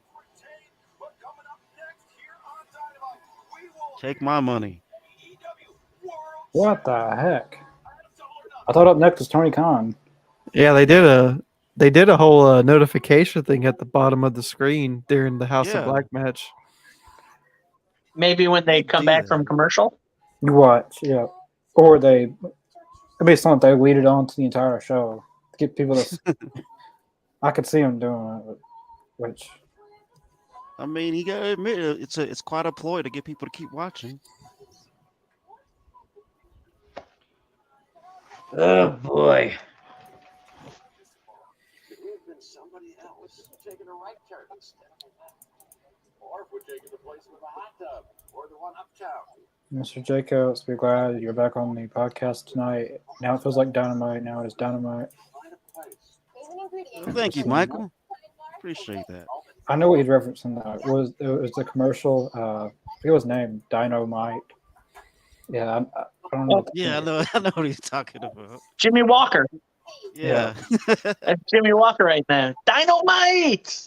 Take my money. What the heck? I thought up next was Tony Khan. Yeah, they did a whole notification thing at the bottom of the screen during the House Yeah. of Black match. Maybe when they come back from commercial. You watch, yeah. Or it'd be something they lead on to the entire show. To get people to. I could see them doing it, which. I mean, you gotta admit it's quite a ploy to get people to keep watching. Oh boy. It would have been somebody else taking a right turn instead. Or if we're taking the place with a hot tub or the one uptown. Mr. Jacobs, we're glad you're back on the podcast tonight. Now it feels like Dynamite. Now it is Dynamite. Find a place. There's an ingredient. Well, thank you, Michael. Appreciate that. I know what he's referencing. That it was the commercial. I forget his name. Dynamite. Yeah, I don't know. Yeah, I know what he's talking about. Jimmy Walker. Yeah. That's Jimmy Walker right there. Dynamite!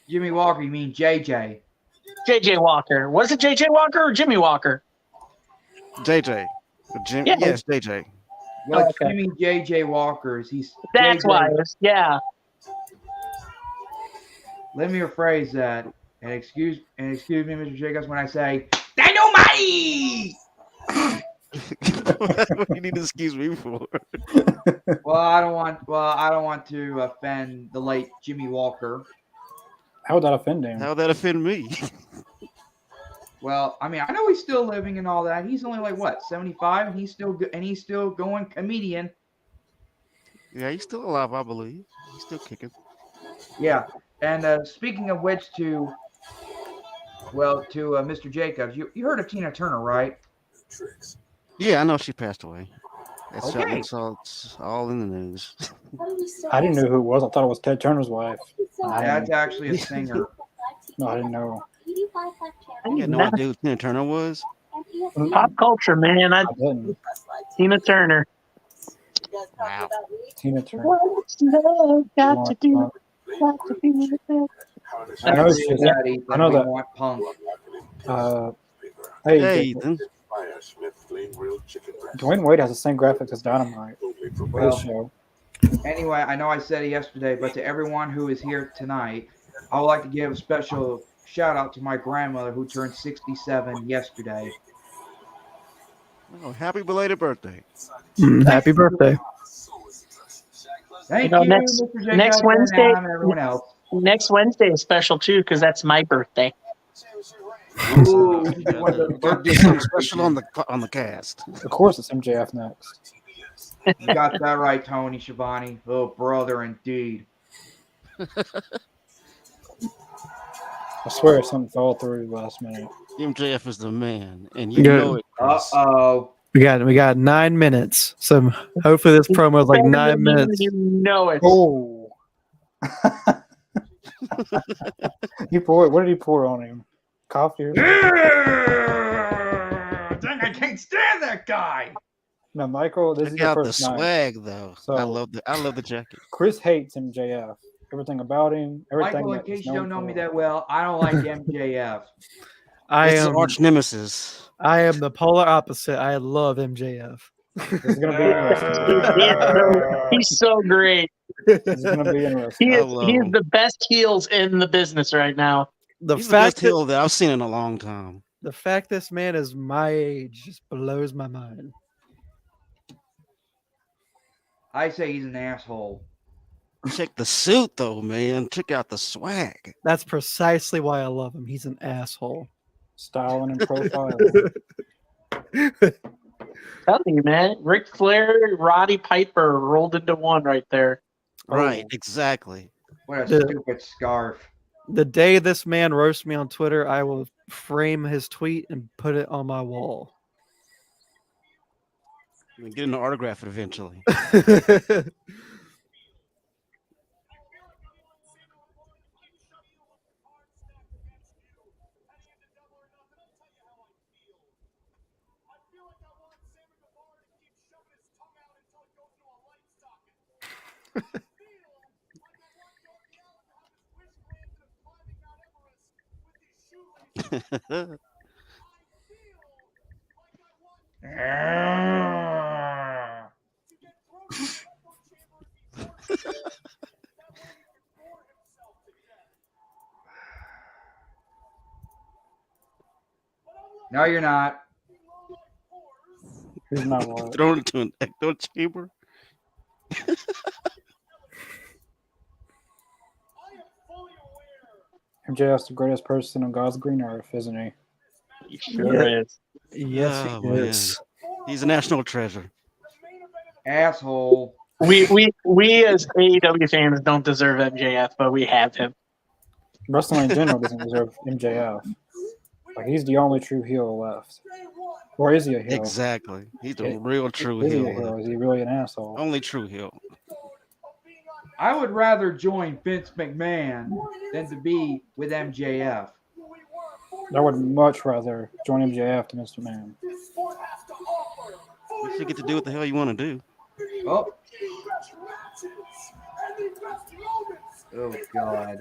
Jimmy Walker, you mean JJ? JJ Walker. Was it JJ Walker or Jimmy Walker? JJ. Jim, Yeah. Yes, JJ. Well, Okay. Jimmy JJ Walker's. He's That's JJ. why it was. Yeah. Let me rephrase that. And excuse me, Mr. Jacobs, when I say Dynamite. What do you need to excuse me for? Well, I don't want to offend the late Jimmy Walker. How would that offend him? How'd that offend me? Well, I mean, I know he's still living and all that. He's only like what, 75, and he's still going comedian. Yeah, he's still alive, I believe. He's still kicking. Yeah. And speaking of which, to Mr. Jacobs, you heard of Tina Turner, right? Yeah, I know she passed away. Okay. It's all in the news. I didn't know who it was. I thought it was Ted Turner's wife. That's actually a singer. No, I didn't know. You had no idea who Tina Turner was? Pop culture, man. I didn't. Tina Turner. Wow. Tina Turner. What's love got to do? Got to be with it. I know agree she's- with that, Ethan. I know we that- want Punk. Hey, Hey, Jacob. Ethan. Dwayne Wade has the same graphics as Dynamite for Well, his show. Anyway, I know I said it yesterday, but to everyone who is here tonight, I would like to give a special shout out to my grandmother who turned 67 yesterday. Oh, happy belated birthday. Happy birthday. Thank know, you, next- Mr. Jacobs, next Wednesday- and everyone else. Next Wednesday is special too because that's my birthday. Ooh, we should do one of those You gotta do birthday something parties. special on the cast. Of course, it's MJF next. You got that right, Tony Schiavone. Oh, brother, indeed. I swear something fell through last minute. MJF is the man, and you Good. know it, Chris. Uh-oh. We got 9 minutes. So hopefully this promo is like 9 minutes. You know it. Oh. What did he pour on him? Coffee or something? Dang, I can't stand that guy. No, Michael, this is Check your out the first night. swag, though. So- I love the jacket. Chris hates MJF. Everything about him, everything. Michael, in that he's case you known don't know me for. that well, I don't like MJF. I It's am the arch nemesis. I am the polar opposite. I love MJF. This is gonna be interesting. He's so great. This is gonna be interesting. He I is, love he is him. the best heels in the business right now. The He's the best fact heel that I've seen in a long time. the fact this man is my age just blows my mind. I say he's an asshole. Check the suit, though, man. Check out the swag. That's precisely why I love him. He's an asshole. Styling and profile. Tell you, man. Ric Flair, Roddy Piper rolled into one right there. Right, exactly. What a The- stupid scarf. The day this man roasts me on Twitter, I will frame his tweet and put it on my wall. You can get an autograph it eventually. No, you're not. He's not what? Thrown into an echo chamber. MJF's the greatest person on God's green earth, isn't he? He sure is. Yes, Oh, he man. is. He's a national treasure. Asshole. We as AEW fans don't deserve MJF, but we have him. Wrestling in general doesn't deserve MJF. Like, he's the only true heel left. Or is he a heel? Exactly. He's the Yeah. real true Is he a heel. heel? Is he really an asshole? Only true heel. I would rather join Vince McMahon than to be with MJF. I would much rather join MJF than Mr. Man. You should get to do what the hell you want to do. Oh. Oh, God.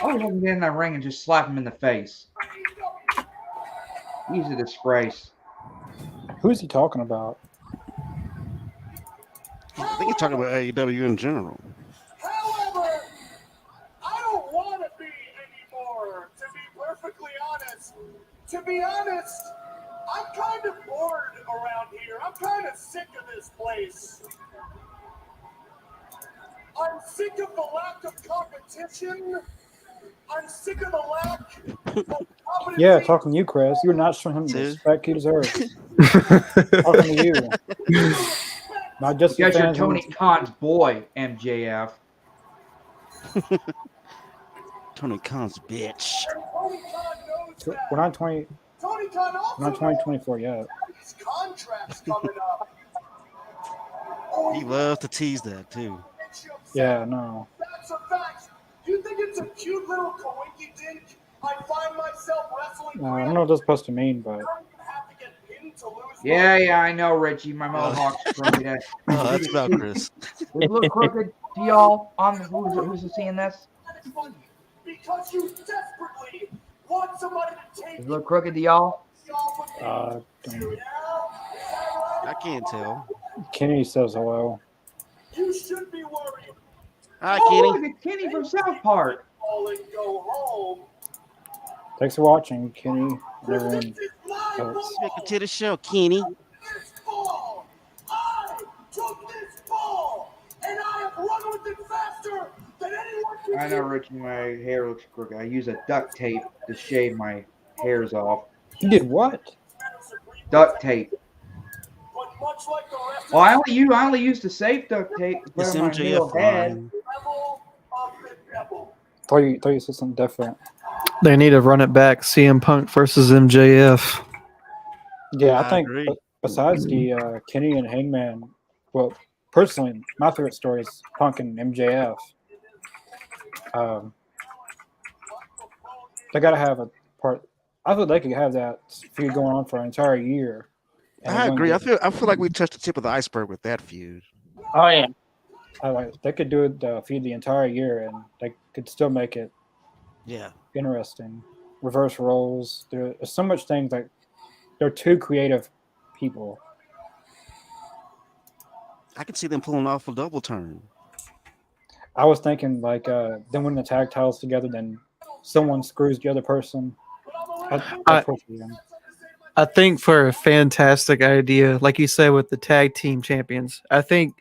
I wish I could get in that ring and just slap him in the face. He's a disgrace. Who's he talking about? I think he's talking about AEW in general. However, I don't want to be anymore, to be perfectly honest. To be honest, I'm kind of bored around here. I'm kind of sick of this place. I'm sick of the lack of competition. I'm sick of the lack of competency. Yeah, talking to you, Chris. You're not showing him the Dude. respect he deserves. Talking to you. Not just the Because you're fans. Tony Khan's boy, MJF. Tony Khan's bitch. Tony Khan knows that. We're not 20. Tony Khan also We're not 2024 yet. knows his contract's coming up. He loves to tease that too. Yeah, no. That's a fact. Do you think it's a cute little coinky dink? I find myself wrestling. I don't know what that's supposed to mean, but Have to get pinned to lose. Yeah, I know, Richie. My mohawk's crooked. Oh, that's about Chris. Does it look crooked to y'all? Who's seeing this? That is funny because you desperately want somebody to take Does it look crooked to y'all? you off of me. don't- I can't tell. Kenny says hello. You should be worried. Hi, Oh, Kenny. look at Kenny from South Park. All and go home. Thanks for watching, Kenny. And everyone. This is my else. ball. Welcome to the show, Kenny. This ball. I took this ball, and I have run with it faster than anyone can. I know, Richie. My hair looks crooked. I use a duct tape to shave my hairs off. You did what? Duct tape. But much like the rest Well, of I only used the safe duct tape to put It's on my middle MJF head. line. level of the devil. Thought you said something different. They need to run it back. CM Punk versus MJF. Yeah, I I think agree. besides the Kenny and Hangman, well, personally, my favorite story is Punk and MJF. They got to have a part. I thought they could have that feud going on for an entire year. And I it agree. I wouldn't feel like we touched the tip of the iceberg with that feud. Oh yeah. they could do the feud the entire year, and they could still make it Yeah. interesting. Reverse roles. There's so much things like they're two creative people. I can see them pulling off a double turn. I was thinking like them winning the tag titles together, then someone screws the other person. That's what we do. I think for a fantastic idea, like you said with the tag team champions, I think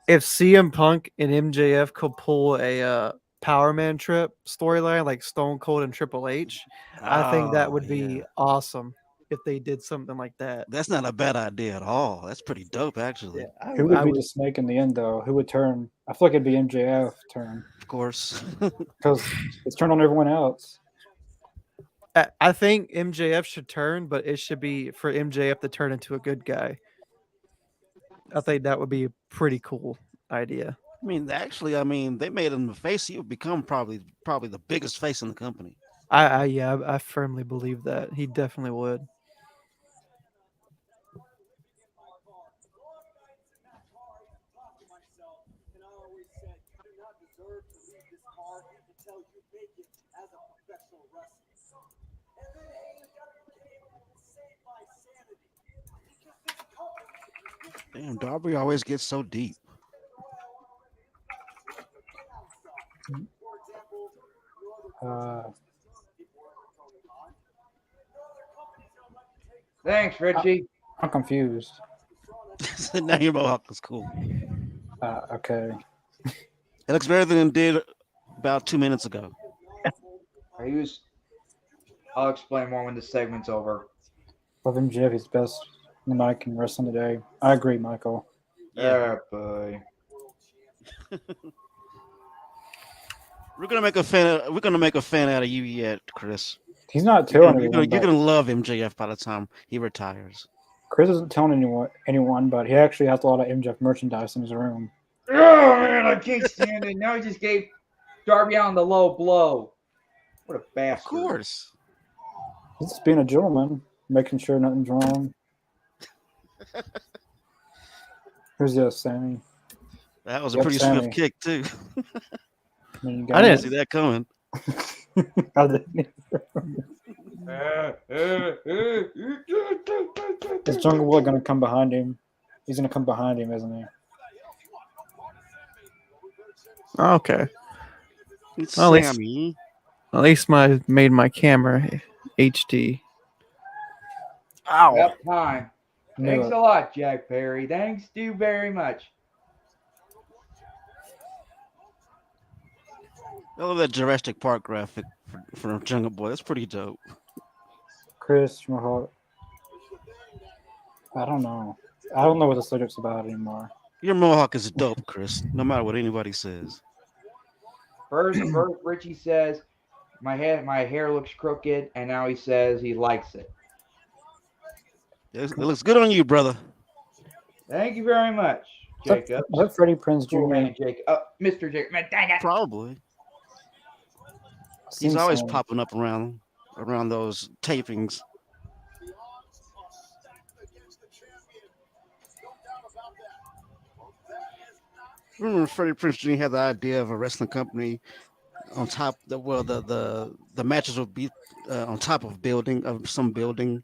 if CM Punk and MJF could pull a Power Man trip storyline like Stone Cold and Triple H, I think that Oh, would be yeah. awesome if they did something like that. That's not a bad idea at all. That's pretty dope, actually. Who would I be would- the snake in the end, though? Who would turn? I feel like it'd be MJF turn Of course. because it's turned on everyone else. I think MJF should turn, but it should be for MJF to turn into a good guy. I think that would be a pretty cool idea. I mean, they made him the face. He would become probably the biggest face in the company. I firmly believe that he definitely would. Damn, Darby always gets so deep. Thanks, Richie. I'm confused. Now your mohawk is cool. Okay. It looks better than it did about 2 minutes ago. I'll explain more when the segment's over. Love MJF is best in the mic and wrestling today. I agree, Michael. Yeah, boy. We're gonna make a fan out of you yet, Chris. He's not telling You're anyone. gonna love MJF by the time he retires. Chris isn't telling anyone, but he actually has a lot of MJF merchandise in his room. Oh man, I can't stand it. Now he just gave Darby Allin the low blow. What a bastard. Of course. He's just being a gentleman, making sure nothing's wrong. Who's this, Sammy? That was a Yep, pretty Sammy. swift kick too. I didn't See that coming. I didn't. Is Jungle Boy going to come behind him? He's going to come behind him, isn't he? Okay. It's Well, at least- Sammy. At least made my camera HD. Ow. About time. Knew Thanks it. a lot, Jack Perry. Thanks you very much. I love that Jurassic Park graphic for Jungle Boy. That's pretty dope. Chris Mahal. I don't know. I don't know what the subject's about anymore. Your mohawk is dope, Chris. No matter what anybody says. First, Richie says my hair looks crooked, and now he says he likes it. It looks good on you, brother. Thank you very much, Is that, Jacobs. is that Freddie Prinze Cool Jr.? man, Jacob. Mr. Jacob. Man, dang it. Probably. I've He's seen always some. popping up around those tapings. Remember, Freddie Prinze Jr. had the idea of a wrestling company on top. The matches would be on top of some building.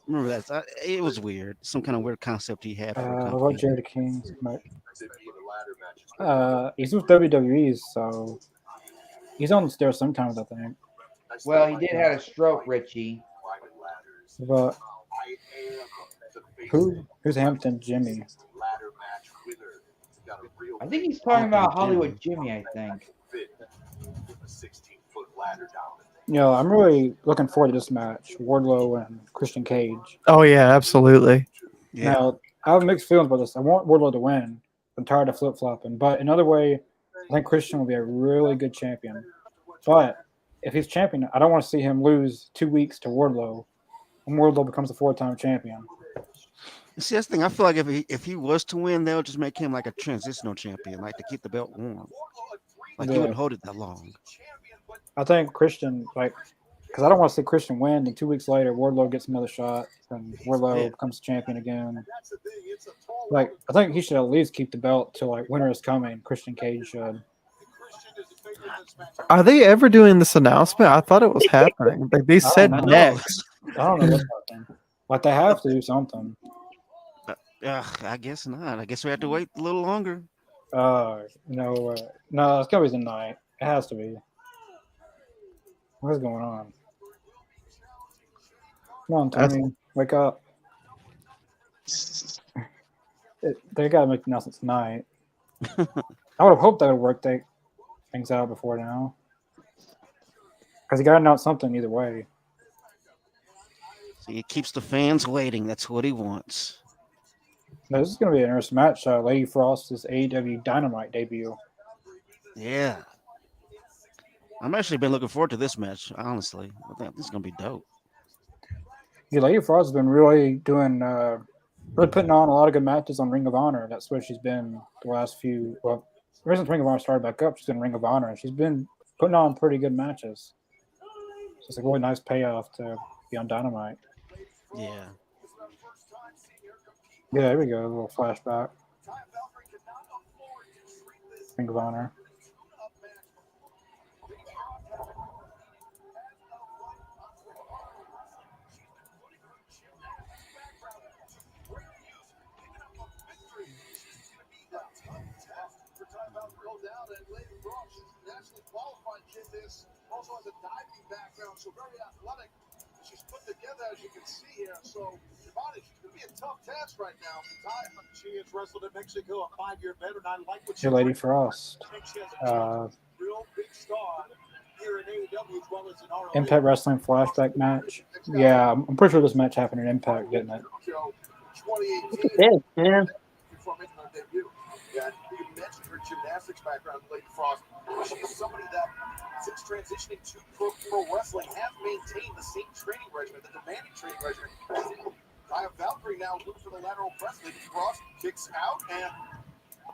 Remember that? It was weird. Some kind of weird concept he had for a What about company. Jerry the King? He's with WWE, so he's on the stairs sometimes, I think. Well, he did have a stroke, Richie. But who's Hampton Jimmy? I think he's talking about Hollywood Jimmy, I think. I'm really looking forward to this match, Wardlow and Christian Cage. Oh yeah, absolutely. Yeah. Now, I have mixed feelings about this. I want Wardlow to win. I'm tired of flip-flopping. But another way, I think Christian will be a really good champion. But if he's champion, I don't want to see him lose 2 weeks to Wardlow, and Wardlow becomes a 4-time champion. See, that's the thing. I feel like if he was to win, they'll just make him like a transitional champion, like to keep the belt warm. Like he Yeah. wouldn't hold it that long. I think Christian, because I don't want to see Christian win, and 2 weeks later, Wardlow gets another shot, and Wardlow becomes champion again. I think he should at least keep the belt till winter is coming. Christian Cage should. Are they ever doing this announcement? I thought it was happening. Like they said know. next. I don't know what's happening. They have to do something. I guess not. I guess we have to wait a little longer. No, it's gonna be tonight. It has to be. What's going on? Come on, Tony, wake up. They gotta make the announcement tonight. I would have hoped that would work things out before now. Because you gotta announce something either way. See, it keeps the fans waiting. That's what he wants. Now, this is going to be an interesting match. Lady Frost's AEW Dynamite debut. Yeah. I'm actually been looking forward to this match, honestly. I think this is going to be dope. Yeah, Lady Frost has been really doing, really putting on a lot of good matches on Ring of Honor. That's where she's been the last few. Well, ever since Ring of Honor started back up, she's in Ring of Honor, and she's been putting on pretty good matches. So it's a really nice payoff to be on Dynamite. Yeah. Yeah, there we go. A little flashback. Ring of Honor. Also has a diving background, so very athletic. She's put together, as you can see here. So, Shivani, she's going to be a tough task right now. She has wrestled in Mexico, a 5-year veteran. I like what Yeah, Lady Frost. Real big star here in AEW as well as in ROH. Impact Wrestling flashback match. Yeah, I'm pretty sure this match happened in Impact, didn't it? 2018. Yeah. Before making her debut. Yeah, you mentioned her gymnastics background, Lady Frost. She's somebody that, since transitioning to pro wrestling, has maintained the same training regimen, the demanding training regimen. Taya Valkyrie now looking for the lateral press. Lady Frost kicks out, and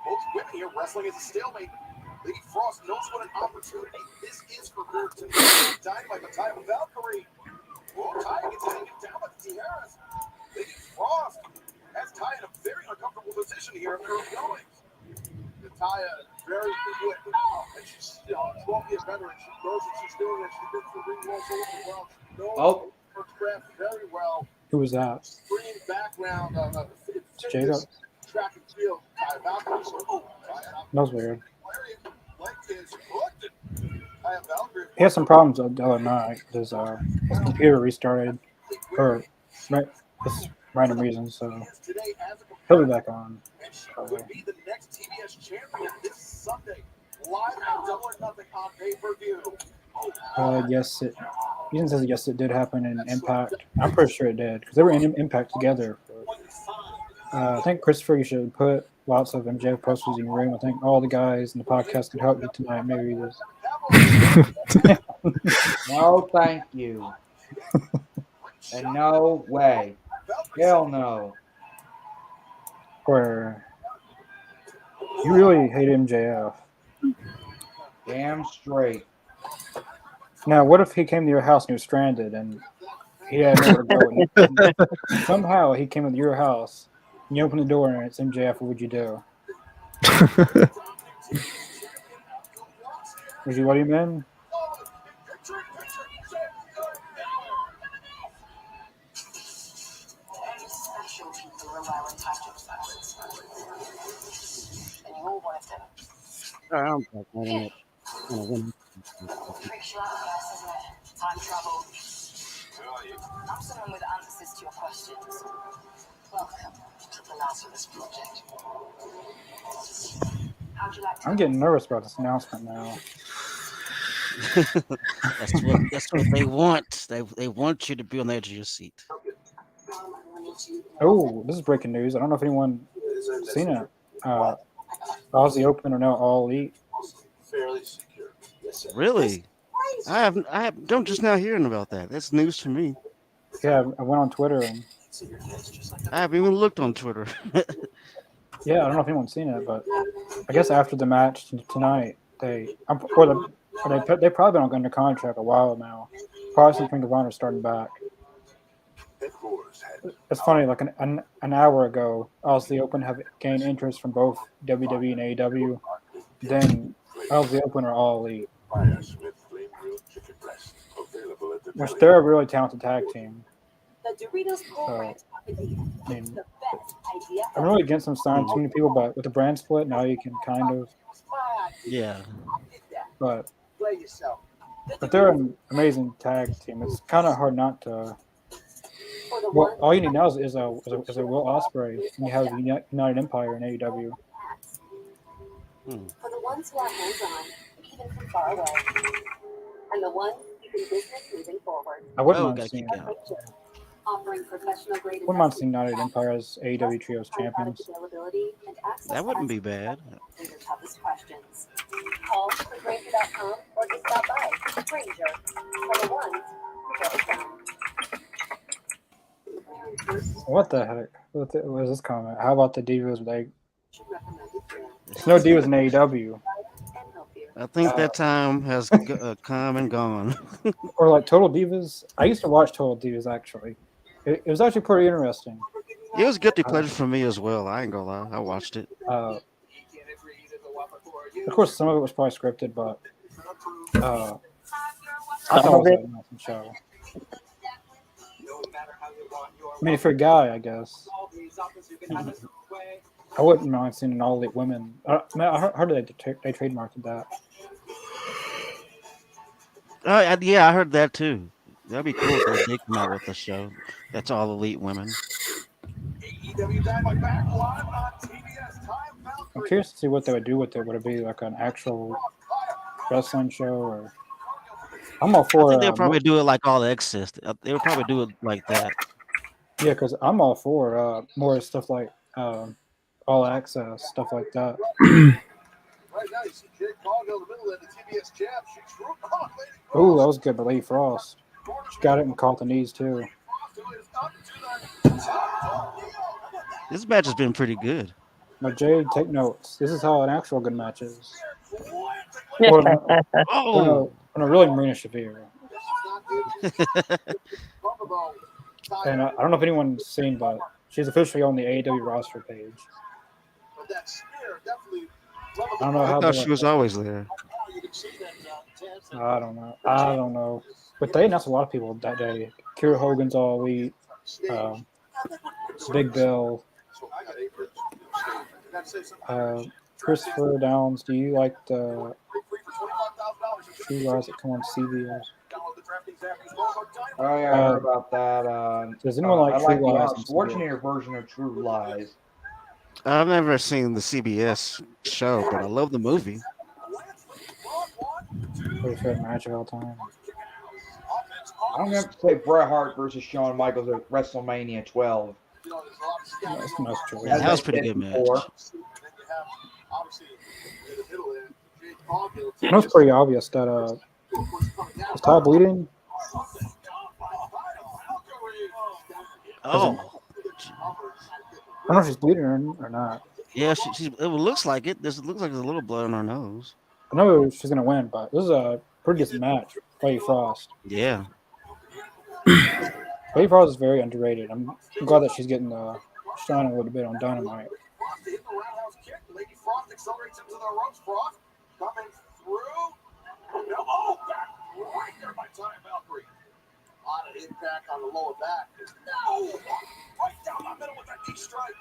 both women here wrestling as a stalemate. Lady Frost knows what an opportunity this is for her to Dynamite, but Taya Valkyrie. Oh, Taya gets hanging down by the Tijeras. Lady Frost has Taya in a very uncomfortable position here. Early going. Taya very quick, and she's 12-year veteran. She knows what she's doing, and she's been through ring walls well. She knows her craft very well. Who was that? Green background, Jacob. Track and field. Taya Valkyrie. That was weird. Like is hooked. Taya Valkyrie. He had some problems the other night. His computer restarted for random reasons, so he'll be back on. Would be the next TBS champion this Sunday, live at Double or Nothing on pay-per-view. Yes, Ethan says yes, it did happen in Impact. I'm pretty sure it did because they were in Impact together for I think Christopher, you should put lots of MJF posters in your room. I think all the guys in the podcast can help you tonight. Maybe this. No, thank you. And no way. Hell no. Where you really hate MJF. Damn straight. Now, what if he came to your house and he was stranded and he had nowhere to go? And somehow he came to your house and you open the door and it's MJF. What would you do? Would you let him in? Special people are allowing touch-up silence. And you're one of them. I'm back, man. Freak you out, I guess, isn't it? Time travel. I'm someone with answers to your questions. Welcome to the Lazarus Project. How'd you like to I'm getting nervous about this announcement now. That's what they want. They want you to be on the edge of your seat. Oh, this is breaking news. I don't know if anyone seen it. Aussie Open are now all elite. Really? I have don't just now hearing about that. That's news to me. Yeah, I went on Twitter and I haven't even looked on Twitter. yeah, I don't know if anyone's seen it, but I guess after the match tonight, they probably been under contract a while now. Probably since Ring of Honor starting back. It's funny, like an hour ago, Aussie Open have gained interest from both WWE and AEW. Then Aussie Open are all elite. Which they're a really talented tag team. The Doritos So, I mean, the best idea. I'm really against them signing too many people, but with the brand split, now you can kind of. Yeah. But they're an amazing tag team. It's kind of hard not to. Well, all you need now is a Will Ospreay, and you have United Empire in AEW. For the ones who are hands-on, even from far away, and the ones keeping business moving forward. I wouldn't Oh, mind gotta seeing. keep going. Offering professional grade Wouldn't mind seeing United Empire as AEW Trios champions. That wouldn't be bad. Your toughest questions. Call Granger.com or just stop by. Granger, for the ones who get it done. What the heck? What is this comment? How about the Divas? There's no Divas in AEW. I think that time has come and gone. Or like Total Divas. I used to watch Total Divas actually. It was actually pretty interesting. It was guilty pleasure for me as well. I ain't gonna lie. I watched it. Of course, some of it was probably scripted, but I thought it was an awesome show. I mean, for a guy, I guess. I wouldn't mind seeing an all elite women. I heard they trademarked that. Yeah, I heard that too. That'd be cool if they come out with a show that's all elite women. I'm curious to see what they would do with it. Would it be like an actual wrestling show, or I'm all for. I think they'll probably do it like All Access. They would probably do it like that. Yeah, because I'm all for more stuff like All Access, stuff like that. Ooh, that was good, but Lady Frost. She got it and caught the knees too. This match has been pretty good. Now, Jade, take notes. This is how an actual good match is. When a really Marina Shafir. And I don't know if anyone's seen, but she's officially on the AEW roster page. I don't know how. I thought she was always there. I don't know. But they announced a lot of people that day. Kira Hogan's all elite. Big Bill. Christopher Downs. Do you like the True Lies that come on CBS? Oh yeah, I heard about that. Does anyone like I True like the Lies? unfortunate version of True Lies. I've never seen the CBS show, but I love the movie. Favorite match of all time. I'm going to say Bret Hart versus Shawn Michaels at WrestleMania 12. That's nice choice. Yeah, As that I was a pretty said good before, match. It was pretty obvious that was Ty bleeding? Oh, I don't know if she's bleeding or not. yeah, it looks like it. This looks like there's a little blood on her nose. I know she's gonna win, but this is a pretty decent match. Lady Frost. Yeah. Lady Frost is very underrated. I'm glad that she's getting shine a little bit on Dynamite. Lady Frost accelerates into the ropes. Frost coming through. Oh, back right there by Ty Valkyrie. A lot of impact on the lower back. No! Right down the middle with that knee strike.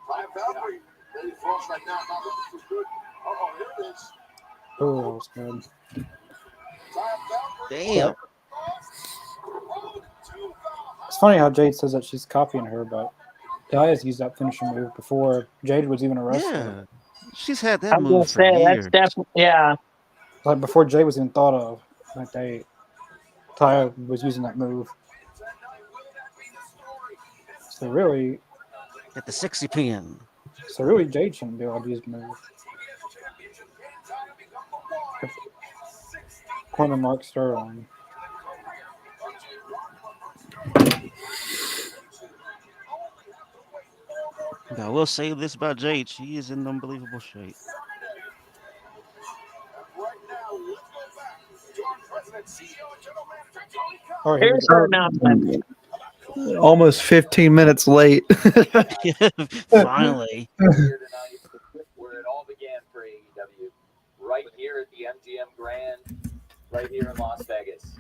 Ty Valkyrie. Lady Frost right now not looking too good. Oh, here it is. Oh, that was good. Ty Valkyrie. Damn. It's funny how Jade says that she's copying her, but Diaz used that finishing move before Jade was even a wrestler. Yeah. She's had I that was gonna move for say that's years. definitely yeah. Like before Jade was even thought of. Like Ty was using that move. So really, At the 60 pin. Jade shouldn't be able to use the move. Corner Mark Sterling. I will say this about Jade. She is in unbelievable shape. All right, here we Here's go. her announcement. Almost 15 minutes late. Finally. Here tonight, where it all began for AEW, right here at the MGM Grand, right here in Las Vegas.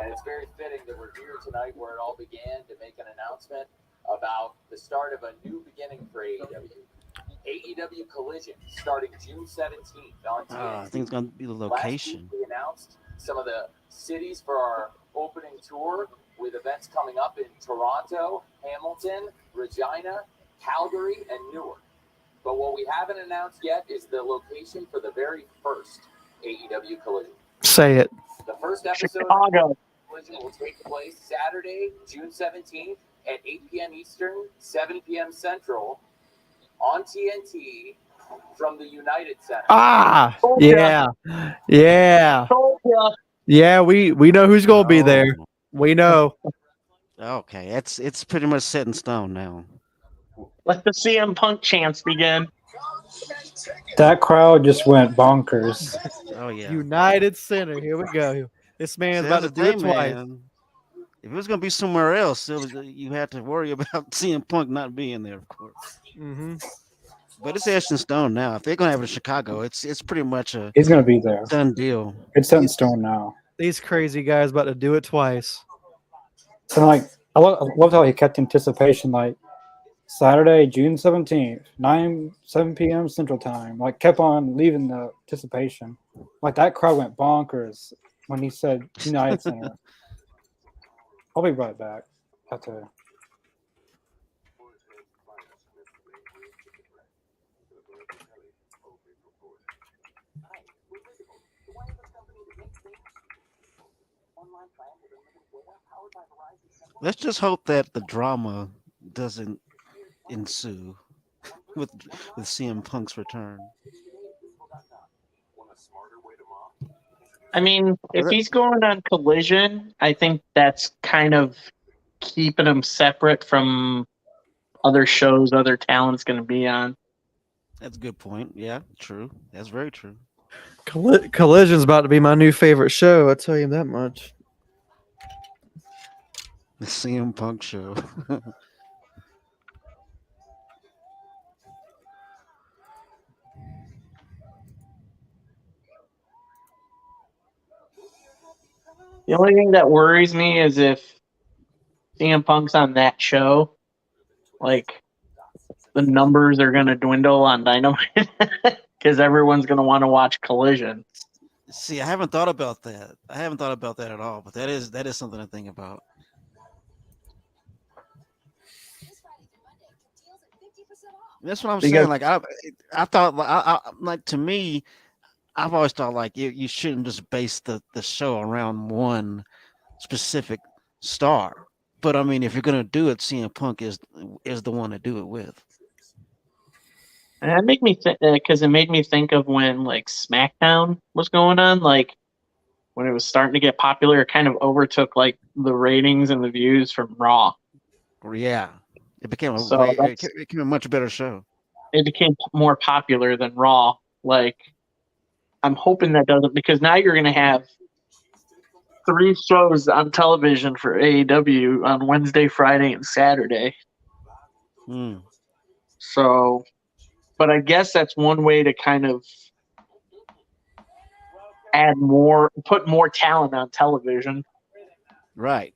And it's very fitting that we're here tonight where it all began to make an announcement about the start of a new beginning for AEW. AEW Collision starting June 17th on TNT. I think it's going to be the Last location. week we announced some of the cities for our opening tour with events coming up in Toronto, Hamilton, Regina, Calgary, and Newark. But what we haven't announced yet is the location for the very first AEW Collision. Say it. The first episode Chicago. of Collision will take place Saturday, June 17th at 8 p.m. Eastern, 7 p.m. Central on TNT from the United Center. Ah, Told ya. yeah, yeah, Told ya. yeah. We know who's gonna be there. We know. Okay, it's pretty much set in stone now. Let the CM Punk chants begin. That crowd just went bonkers. Oh yeah. United Center. Here we go. This man's See, about that's to the do it thing, twice. man. If it was gonna be somewhere else, you had to worry about CM Punk not being there, of course. Mm-hmm. But it's etched in stone now. If they're gonna have it in Chicago, it's pretty much a He's gonna be there. done deal. It's set in stone now. These crazy guys about to do it twice. And like, I loved how he kept anticipation. Like Saturday, June 17th, 7 p.m. Central Time. Like kept on leaving the anticipation. Like that crowd went bonkers when he said United Center. I'll be right back. Have to. Let's just hope that the drama doesn't ensue with CM Punk's return. I mean, if he's going on Collision, I think that's kind of keeping him separate from other shows other talent's going to be on. That's a good point. Yeah, true. That's very true. Collision's about to be my new favorite show. I'll tell you that much. The CM Punk show. The only thing that worries me is if CM Punk's on that show, like the numbers are going to dwindle on Dynamite because everyone's going to want to watch Collision. See, I haven't thought about that. I haven't thought about that at all. But that is something to think about. That's what I'm saying. Like I thought, like to me, I've always thought like you shouldn't just base the show around one specific star. But I mean, if you're gonna do it, CM Punk is the one to do it with. And that make me because it made me think of when like SmackDown was going on, like when it was starting to get popular, it kind of overtook like the ratings and the views from Raw. Yeah, it became So it became a much better show. it became more popular than Raw. Like, I'm hoping that doesn't, because now you're going to have 3 shows on television for AEW on Wednesday, Friday, and Saturday. Mm. So, but I guess that's one way to kind of put more talent on television. Right.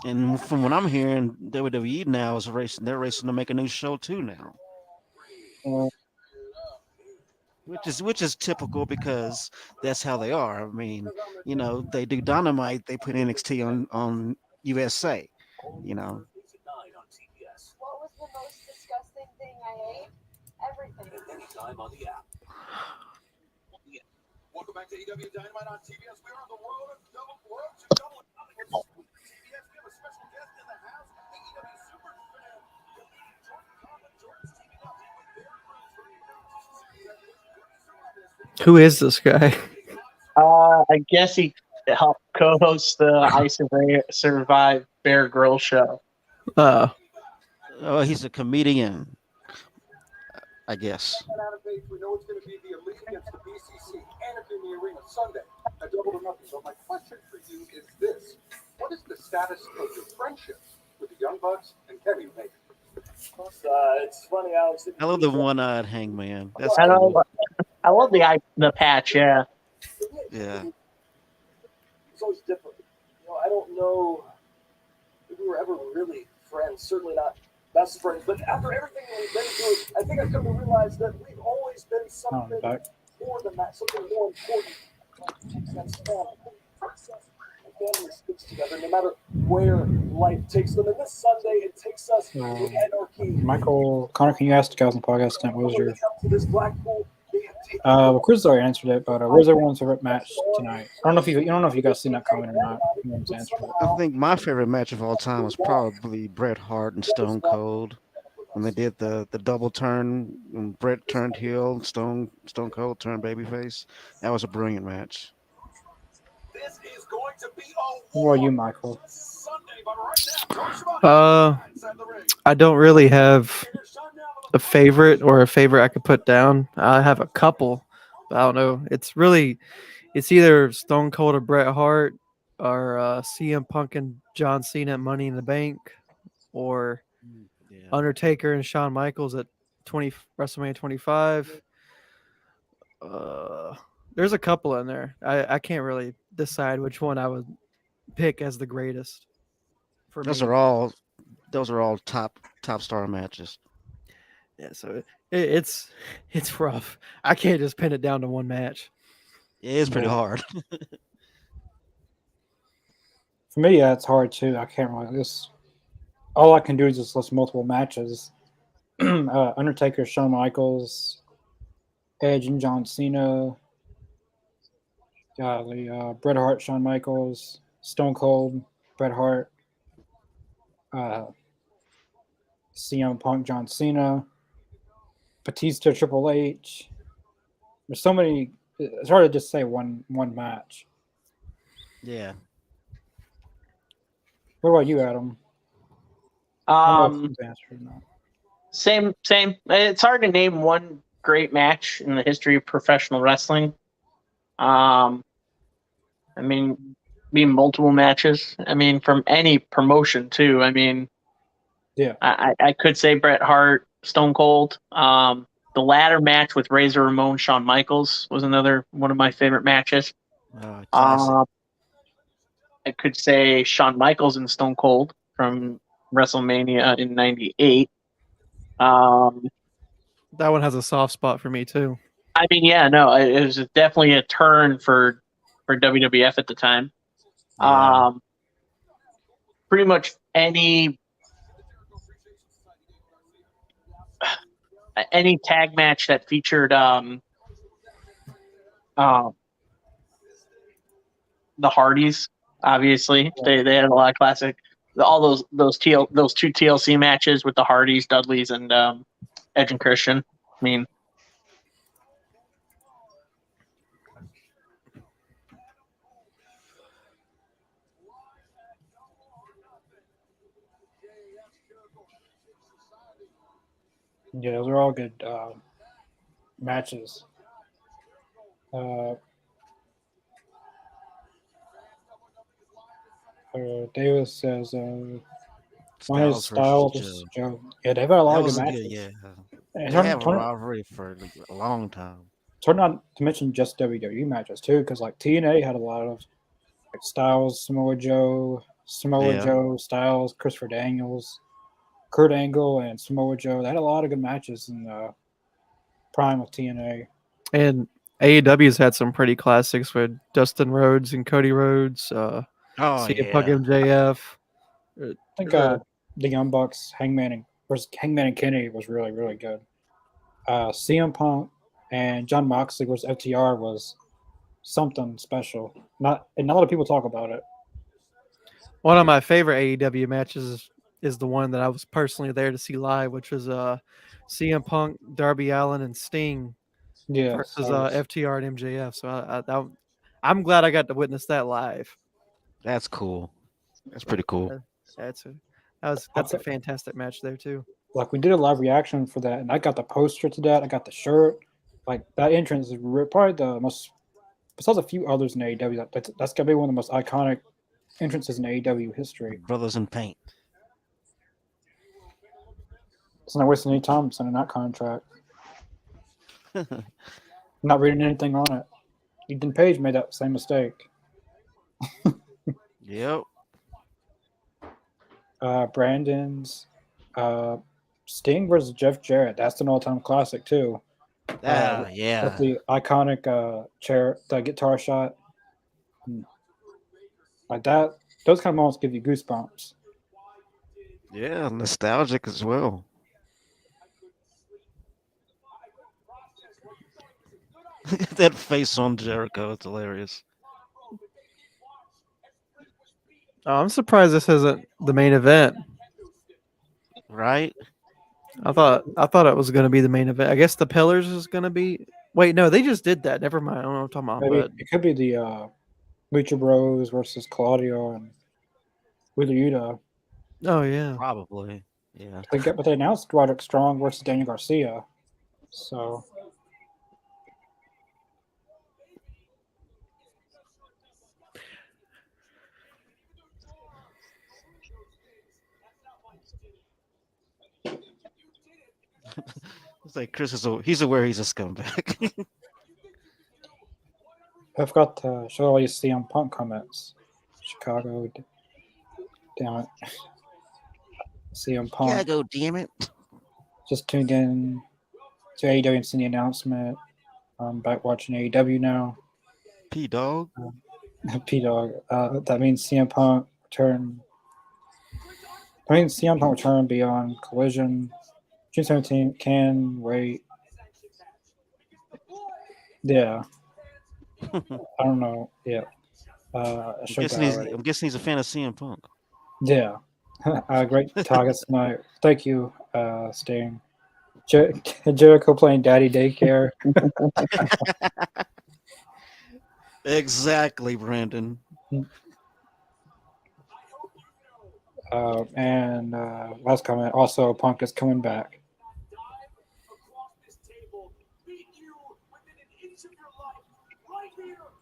And from what I'm hearing, WWE now is racing. They're racing to make a new show too now, which is typical because that's how they are. I mean, they do Dynamite, they put NXT on USA. You know, What was the most disgusting thing I ate? Everything. Anytime on the app. Welcome back to AEW Dynamite on TBS. We are on the road to double. TBS, we have a special guest in the house. AEW super fan. Jordan's teaming up with their Who is this guy? I guess he helped co-host the I Survive Bear Grylls show. Oh, he's a comedian, I guess. We know it's going to be the Elite against the BCC and in the arena Sunday. A double or nothing. So my question for you is this: what is the status of your friendship with the Young Bucks and Kenny Omega? It's funny, Alex. I love the one-eyed Hangman. That's I cool. love the patch. Yeah. Yeah. It's always different. I don't know if we were ever really friends. Certainly not best friends. But after everything we've been through, I think I've come to realize that we've always been something more than that, something more important. That's family. Family sticks together no matter where life takes them. And this Sunday, it takes us to anarchy. Michael Connor, can you ask the guys on the podcast what was your? To this Blackpool. Well, Chris already answered it, but where's everyone's favorite match tonight? I don't know if you guys seen that comment or not. Everyone's answered it. I think my favorite match of all time was probably Bret Hart and Stone Cold when they did the double turn when Bret turned heel, Stone Cold turned babyface. That was a brilliant match. This is going to be What about you, Michael? I don't really have a favorite I could put down. I have a couple, but I don't know. It's either Stone Cold or Bret Hart, or CM Punk and John Cena at Money in the Bank, or Undertaker and Shawn Michaels at WrestleMania 25. There's a couple in there. I can't really decide which one I would pick as the greatest. For those me. are all top star matches. Yeah, so it's rough. I can't just pin it down to one match. It is pretty hard. For me, yeah, it's hard too. I can't really. All I can do is just list multiple matches. Undertaker, Shawn Michaels, Edge and John Cena, Bret Hart, Shawn Michaels, Stone Cold, Bret Hart, CM Punk, John Cena, Batista, Triple H. There's so many. It's hard to just say one match. Yeah. What about you, Adam? Same. It's hard to name one great match in the history of professional wrestling. I mean, being multiple matches. I mean, from any promotion too. I mean, yeah. I could say Bret Hart, Stone Cold. The ladder match with Razor Ramon, Shawn Michaels was another one of my favorite matches. I could say Shawn Michaels and Stone Cold from WrestleMania in '98. That one has a soft spot for me too. I mean, yeah, no, it was definitely a turn for WWF at the time. Yeah. Pretty much any tag match that featured the Hardys Obviously, they had a lot of classic. All those two TLC matches with the Hardys, Dudleys, and Edge and Christian. I mean, Yeah, those are all good matches. Davis says one is Styles versus Joe. Yeah, they've had a lot That of good was a matches. good, yeah. And They have a rivalry for like a long time. It's not to mention just WWE matches too, because like TNA had a lot of like Styles, Samoa Joe, Styles, Christopher Daniels, Kurt Angle, and Samoa Joe. They had a lot of good matches in the prime of TNA. And AEW's had some pretty classics with Dustin Rhodes and Cody Rhodes, CM Punk MJF. I think the Young Bucks, Hangman and Kenny was really, really good. CM Punk and John Moxley versus FTR was something special. Not a lot of people talk about it. One of my favorite AEW matches is the one that I was personally there to see live, which was CM Punk, Darby Allin, and Sting versus FTR and MJF. So I'm glad I got to witness that live. That's cool. That's pretty cool. That's a fantastic match there too. Like we did a live reaction for that, and I got the poster to that. I got the shirt. Like that entrance is probably the most, besides a few others in AEW. That's gonna be one of the most iconic entrances in AEW history. Brothers in Paint. It's not wasting any time signing that contract. I'm not reading anything on it. Ethan Page made that same mistake. Yep. Brandon's Sting versus Jeff Jarrett. That's an all-time classic too. Yeah. With the iconic the guitar shot. Like that, those kind of moments give you goosebumps. Yeah, nostalgic as well. That face on Jericho, it's hilarious. Oh, I'm surprised this isn't the main event. Right? I thought it was going to be the main event. I guess the Pillars is going to be. Wait, no, they just did that. Never mind. I don't know what I'm talking about. Maybe it could be the Lucha Bros versus Claudio and Wheeler Yuta. Oh yeah, probably. Yeah. But they announced Roderick Strong versus Daniel Garcia. So. It's like Chris he's aware he's a scumbag. I forgot to show all these CM Punk comments. Chicago, damn it. CM Punk. Chicago, damn it. Just tuned in to AEW and seen the announcement. I'm back watching AEW now. P-Dog. P-Dog. That means CM Punk return. I mean, CM Punk return beyond Collision. June 17th. Can wait. Yeah. I don't know. Yeah. I'm guessing he's a fan of CM Punk. Yeah. Great targets tonight. Thank you, Sting. Jericho playing Daddy Daycare. Exactly, Brandon. And last comment. Also, Punk is coming back.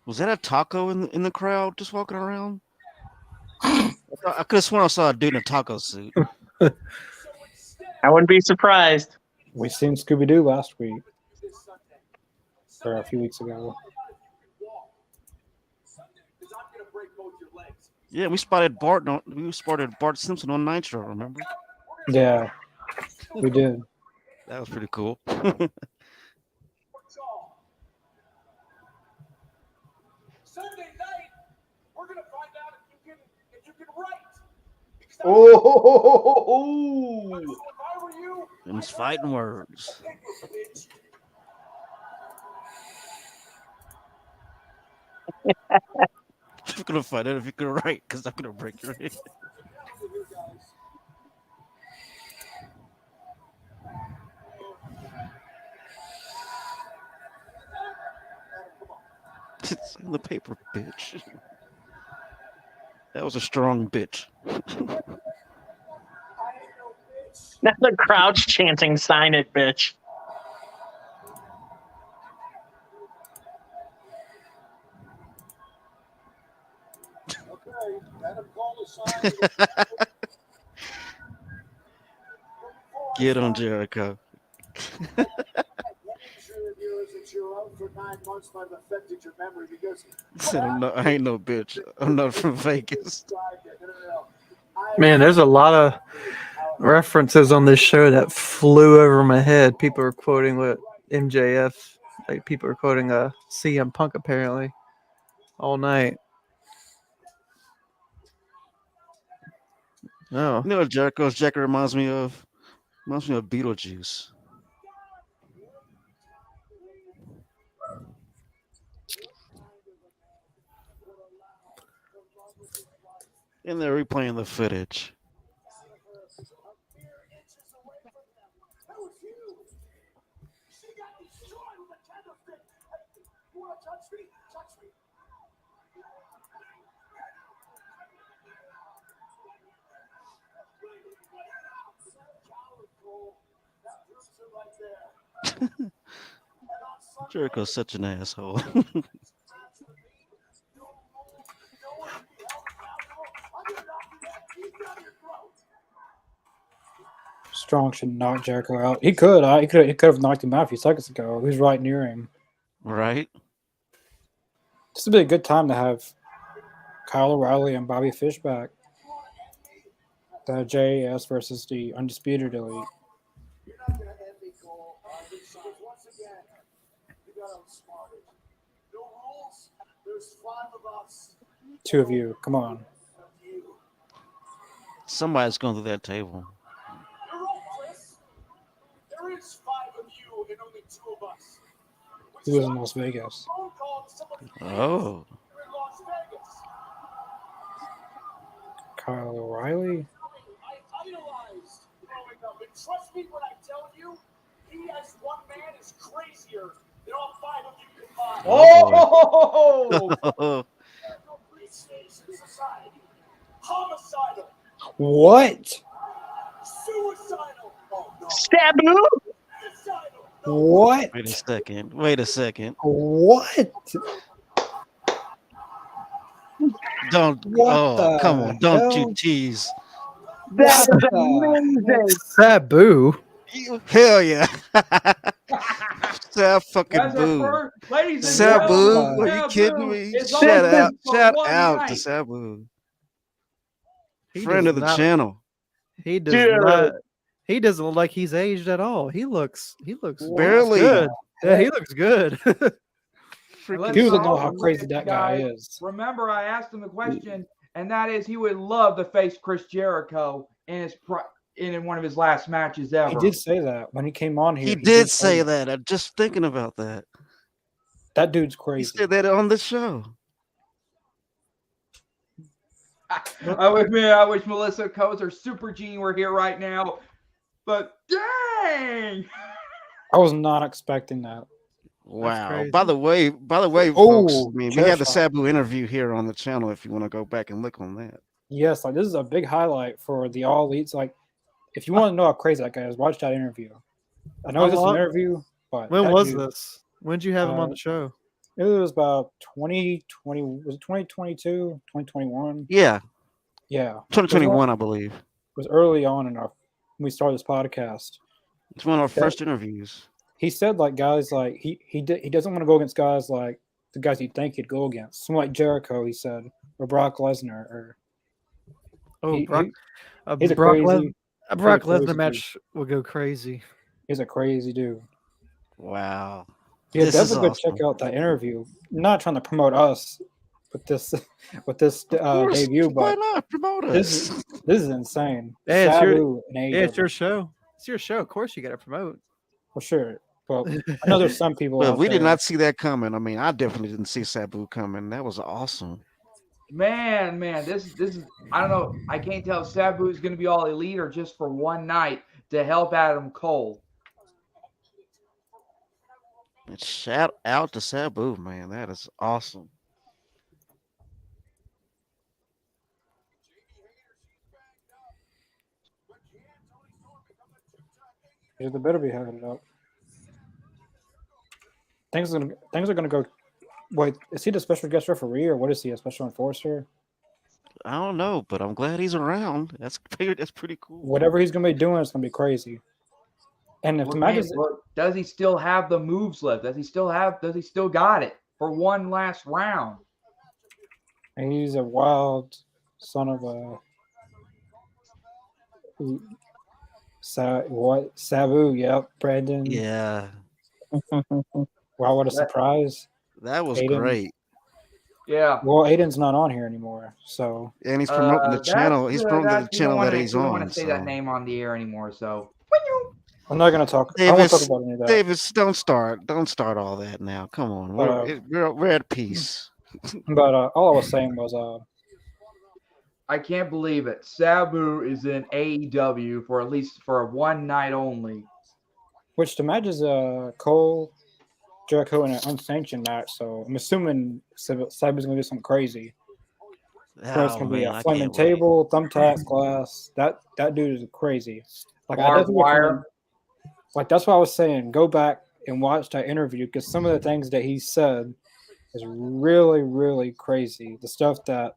Was that a taco in the crowd just walking around? I could have sworn I saw a dude in a taco suit. I wouldn't be surprised. We seen Scooby Doo last week, or a few weeks ago. Yeah, we spotted Bart Simpson on Nitro. Remember? Yeah, we did. That was pretty cool. Sunday night, we're gonna find out if you can write. Oh! Them's fighting words. I'm gonna find out if you can write because I'm gonna break your head. It's in the paper, bitch. That was a strong bitch. Now the crowd's chanting, "Sign it, bitch." Okay, Adam Cole is signed. Get on Jericho. Said I ain't no bitch. I'm not from Vegas. Man, there's a lot of references on this show that flew over my head. People are quoting what MJF, like people are quoting CM Punk apparently all night. Oh, You know what Jericho's jacket reminds me of? Reminds me of Beetlejuice. And they're replaying the footage. Jericho's such an asshole. Strong should knock Jericho out. He could. He could have knocked him out a few seconds ago. He was right near him. Right? This would be a good time to have Kyle O'Reilly and Bobby Fish back. The JAS versus the Undisputed Elite. You're not gonna end me, Cole. Because once again, you got outsmarted. No rules. There's 5 of us. 2 of you. Come on. Somebody's going through that table. You're right, Chris. There is 5 of you and only 2 of us. He was in Las Vegas. Phone call to somebody Oh. you're in Las Vegas. Kyle O'Reilly. I idolized growing up, and trust me when I tell you, he as one man is crazier than all 5 of you combined. Oh! No appreciation society. Homicidal. What? Suicidal. Oh no. Sabu? Suicidal. What? Wait a second. Wait a second. What? Don't. What Oh, the come on. Don't hell? you tease. That What is the amazing. Sabu. Hell yeah. Sab fucking That's our boo. first, ladies and Sabu, gentlemen, are you kidding Sabu me? is Shout on out. for Shout one out night. to Sabu. He Friend does of the not- channel. He does Dude. not. He doesn't look like he's aged at all. He looks Barely. good. Yeah, he looks good. And let's People not don't know how overlook crazy it, that guy guys. is. Remember, I asked him the question, and that is, he would love to face Chris Jericho in one of his last matches ever. He did say that when he came on here. He did say that. I'm just thinking about that. That dude's He crazy. said that on the show. I wish Melissa Coates or Super Gene were here right now, but dang! I was not expecting that. Wow. crazy. By the way, Oh, folks, I mean, we chair have the shot. Sabu interview here on the channel if you want to go back and look on that. Yes, like this is a big highlight for the All Elites. Like, if you want to know how crazy that guy is, watch that interview. I know How it's just an long- interview, but When that was dude- this? When did you have him on the show? It was about 2020. Was it 2022, 2021? Yeah, Yeah, 2021, I believe. it was early on enough when we started this podcast. It's one of our Yeah. first interviews. He said like guys like he doesn't want to go against guys like the guys you think he'd go against. Someone like Jericho, he said, or Brock Lesnar, or Oh, he- Brock. he's a Brock crazy. a Brock crazy Lesnar dude. match would go crazy. He's a crazy dude. Wow. Yeah, This is definitely go awesome. check out that interview. I'm not trying to promote us with this Of course, debut, why but not promote this us? this is insane. Yeah, it's your- Sabu and AEW. Yeah, it's your show. It's your show. Of course, you got to promote. For sure. Well, I know there's some people. Well, out we did there- not see that coming. I mean, I definitely didn't see Sabu coming. That was awesome. Man, this is I don't know. I can't tell if Sabu is going to be all elite or just for one night to help Adam Cole. Shout out to Sabu, man. That is awesome. Yeah, they better be having it up. Things are gonna go. Wait, is he the special guest referee or what is he? A special enforcer? I don't know, but I'm glad he's around. That's pretty cool. Whatever he's gonna be doing is gonna be crazy. And if the match is, Does he still have the moves left? Does he still got it for one last round? he's a wild son of a Sabu? Yep, Brandon. Yeah, Wow, what a surprise! that was Aiden. great. Yeah. Well, Aiden's not on here anymore, so And he's promoting the channel. He's promoting the channel that he's on. I on. don't want to say that name on the air anymore. So I'm not gonna talk. I won't talk about any of that. Davis, don't start all that now. Come on, we're at peace. But all I was saying was, I can't believe it. Sabu is in AEW for at least for one night only. which the match is Cole, Jericho in an unsanctioned match. So I'm assuming Sabu's gonna do something crazy. So it's gonna be a flaming table, thumbtacks, glass. That dude is crazy. Like Barbed wire. Like that's what I was saying. Go back and watch that interview because some of the things that he said is really, really crazy. The stuff that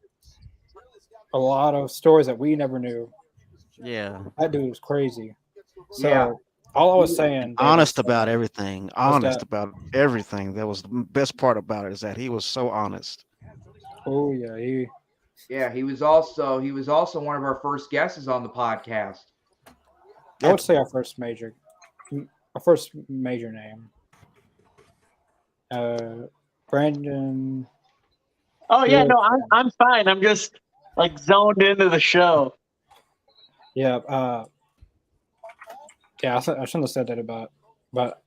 a lot of stories that we never knew. Yeah, that dude was crazy. So all I was saying, honest about everything. Honest about everything. That was the best part about it is that he was so honest. Oh yeah, he was also one of our first guests on the podcast. I would say our first major name. Brandon. Oh yeah, no, I'm fine. I'm just like zoned into the show. Yeah, I shouldn't have said that but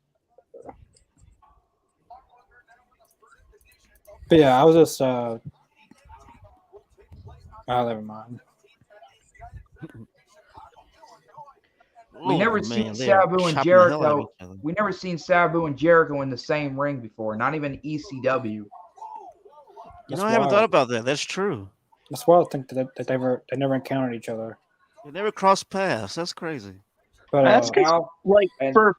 yeah, I was just never mind. We never seen Sabu and Jericho. We never seen Sabu and Jericho in the same ring before. Not even ECW. I haven't thought about that. That's true. That's why I think that they never encountered each other. They never crossed paths. That's crazy. But that's for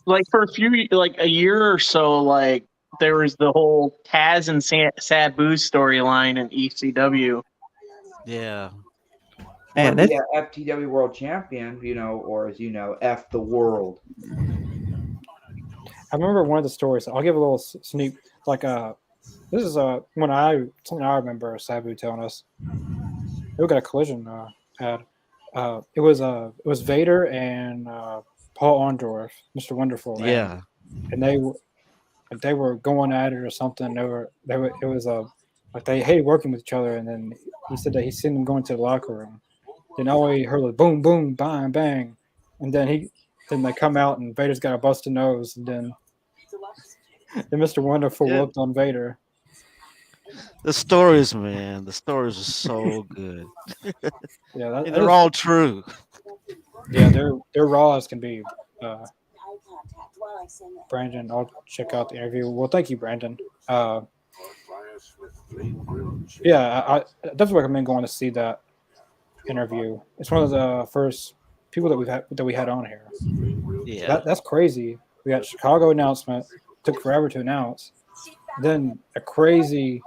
a year or so, like there was the whole Taz and Sabu storyline in ECW. Yeah. And the FTW World Champion, or as you know, F the World. I remember one of the stories. I'll give a little sneak. Like this is something I remember Sabu telling us. We got a collision ad. It was Vader and Paul Orndorff, Mr. Wonderful. Yeah. And they were going at it or something. It was like they hated working with each other. And then he said that he seen them going to the locker room. Then all he heard was boom, boom, bang, bang, and then they come out and Vader's got a busted nose, and then Mr. Wonderful whooped on Vader. The stories, man, are so good. Yeah, they're all true. Yeah, they're raw as can be. Brandon, I'll check out the interview. Well, thank you, Brandon. I definitely recommend going to see that interview. It's one of the first people that we had on here. Yeah, that's crazy. We got Chicago announcement. Took forever to announce. Then a crazy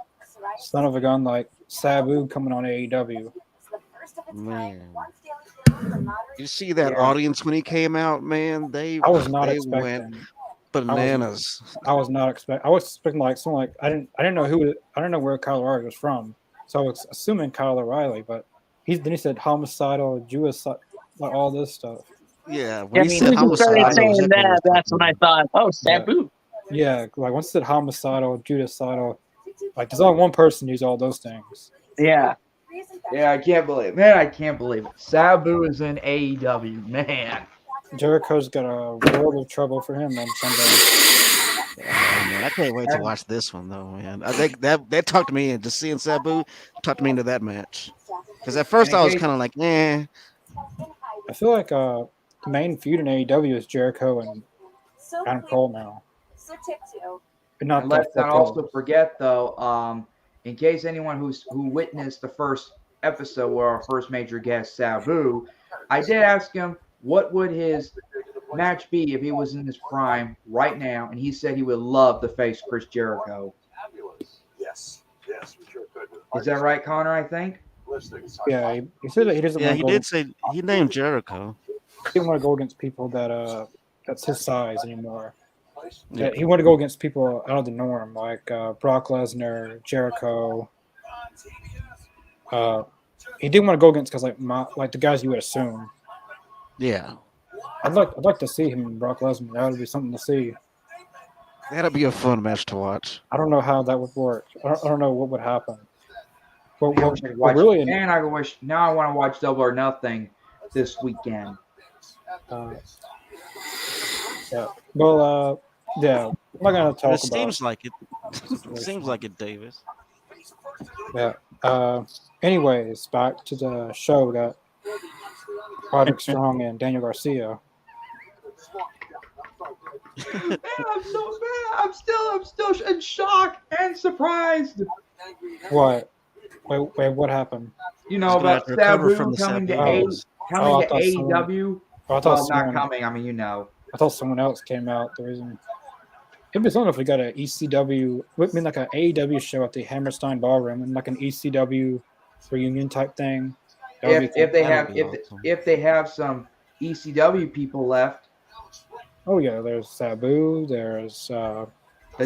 son of a gun like Sabu coming on AEW. Man, you see that audience when he came out, man? I was not expecting. Went bananas. I was not expecting. I was expecting like someone like I didn't know where Kyle O'Reilly was from, so I was assuming Kyle O'Reilly, but then he said homicidal, Jewish, like all this stuff. Yeah, when he started saying that, that's when I thought, oh, Sabu. Yeah, like once it said homicidal, Judicidal, like there's only one person who's all those things. Yeah. Yeah, I can't believe it. Sabu is in AEW, man. Jericho's got a world of trouble for him on Sunday. Man, I can't wait to watch this one though, man. I think that talked to me, and just seeing Sabu talked me into that match. Because at first And in I was case kind of like, eh. I feel like the main feud in AEW is Jericho and Adam Cole now. But not And the let's full not title. also forget, though, in case anyone who witnessed the first episode where our first major guest, Sabu, I did ask him what would his match be if he was in his prime right now, and he said he would love to face Chris Jericho. Yes, we sure could. Is that right, Connor? I think. Yeah, he said that he doesn't Yeah, want he to go. did say he named Jericho. He didn't want to go against people that's his size anymore. Yeah. That he wanted to go against people out of the norm, like Brock Lesnar, Jericho. He didn't want to go against because like the guys you would assume. Yeah. I'd like to see him and Brock Lesnar. That would be something to see. That'll be a fun match to watch. I don't know how that would work. I don't know what would happen. But I wish I could watch really, and I wish now I want to watch Double or Nothing this weekend. Yeah. Well, yeah. I'm not gonna talk It seems like it. Seems like it, Davis. Yeah. Anyways, back to the show. We got Roderick Strong and Daniel Garcia. Man, I'm so bad. I'm still in shock and surprised. What? Wait, what happened? You know He's gonna have about to recover from Sabu the coming to Sabus. coming to I AEW. thought Well, someone, not coming. I mean, you know. I thought someone else came out. The reason it'd be something if we got an ECW, I mean like an AEW show at the Hammerstein Ballroom and like an ECW reunion type thing. That would be If they That have would be awesome. if they have some ECW people left, Oh yeah, there's Sabu. There's the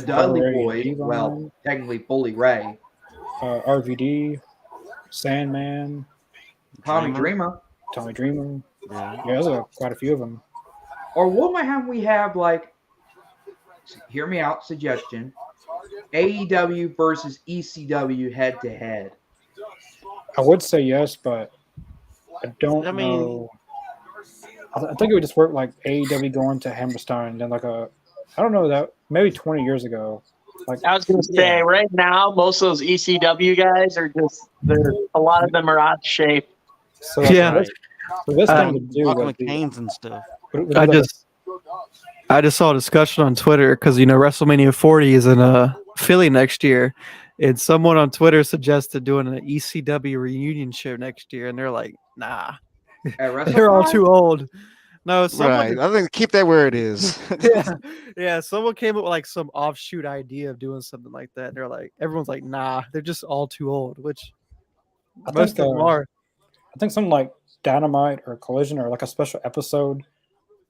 Dudley Ray Boys, Devon, well, technically Bully Ray, RVD, Sandman, Tommy Dreamer, Tommy Dreamer. Yeah. Yeah, there's quite a few of them. or what might have we have like? Hear me out. Suggestion: AEW versus ECW head to head. I would say yes, but I don't I mean- know. I think it would just work like AEW going to Hammerstein, then I don't know that maybe 20 years ago. Like I was going to say, right now, most of those ECW guys are a lot of them are out of shape. so. Yeah. The best thing to do Walking would with be, canes and stuff. would be I like just saw a discussion on Twitter because WrestleMania 40 is in Philly next year, and someone on Twitter suggested doing an ECW reunion show next year, and they're like, nah, At they're all WrestleCon? too old. No, someone Right. I think keep that where it is. yeah, someone came up with like some offshoot idea of doing something like that. And they're like, everyone's like, nah, they're just all too old, which I most think of them are. I think something like Dynamite or Collision or like a special episode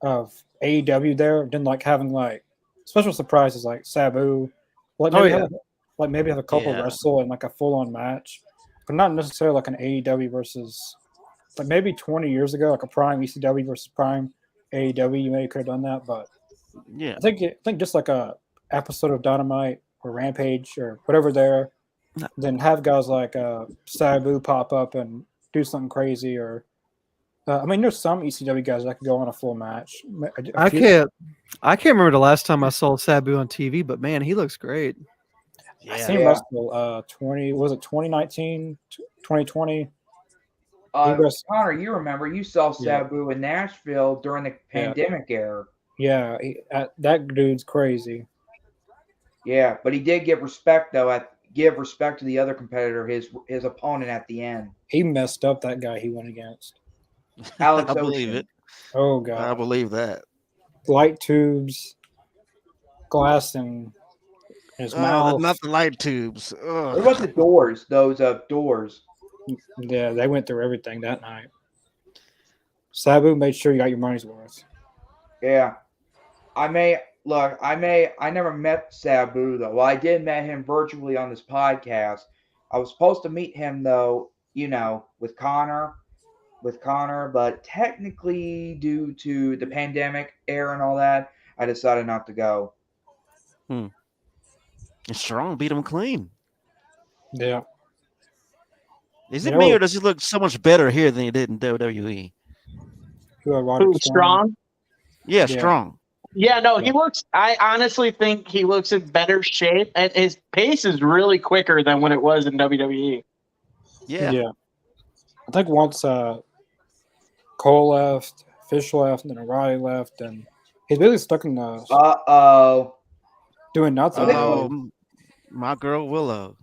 of AEW there, then like having like special surprises like Sabu, like maybe have a couple Yeah. wrestle in like a full on match, but not necessarily like an AEW versus like maybe 20 years ago, like a prime ECW versus prime AEW. You maybe could have done that, but Yeah. I think just like a episode of Dynamite or Rampage or whatever there, then have guys like Sabu pop up and do something crazy. Or I mean, there's some ECW guys that could go on a full match. I can't remember the last time I saw Sabu on TV, but man, he looks great. I seen Yeah. wrestle 2019, 2020. Connor, you remember you saw Yeah. Sabu in Nashville during the pandemic era. Yeah, that dude's crazy. Yeah, but he did give respect though. Give respect to the other competitor, his opponent at the end, He messed up that guy he went against. Alex I believe Ocean. it. Oh I god, believe that. light tubes, glass in his mouth. Not the light tubes. What about the doors? Those doors. Yeah, they went through everything that night. Sabu made sure you got your money's worth. Yeah, I never met Sabu though. Well, I did met him virtually on this podcast. I was supposed to meet him though, with Connor, but technically due to the pandemic era and all that, I decided not to go. And Strong beat him clean. Yeah. Is it me or does he look so much better here than he did in WWE? Roderick Strong? Yeah, Strong. Yeah, no, he looks. I honestly think he looks in better shape, and his pace is really quicker than when it was in WWE. Yeah. I think once Cole left, Fish left, and then Roddy left, and he's really stuck in the Uh-oh. doing nothing. Oh, my girl Willow.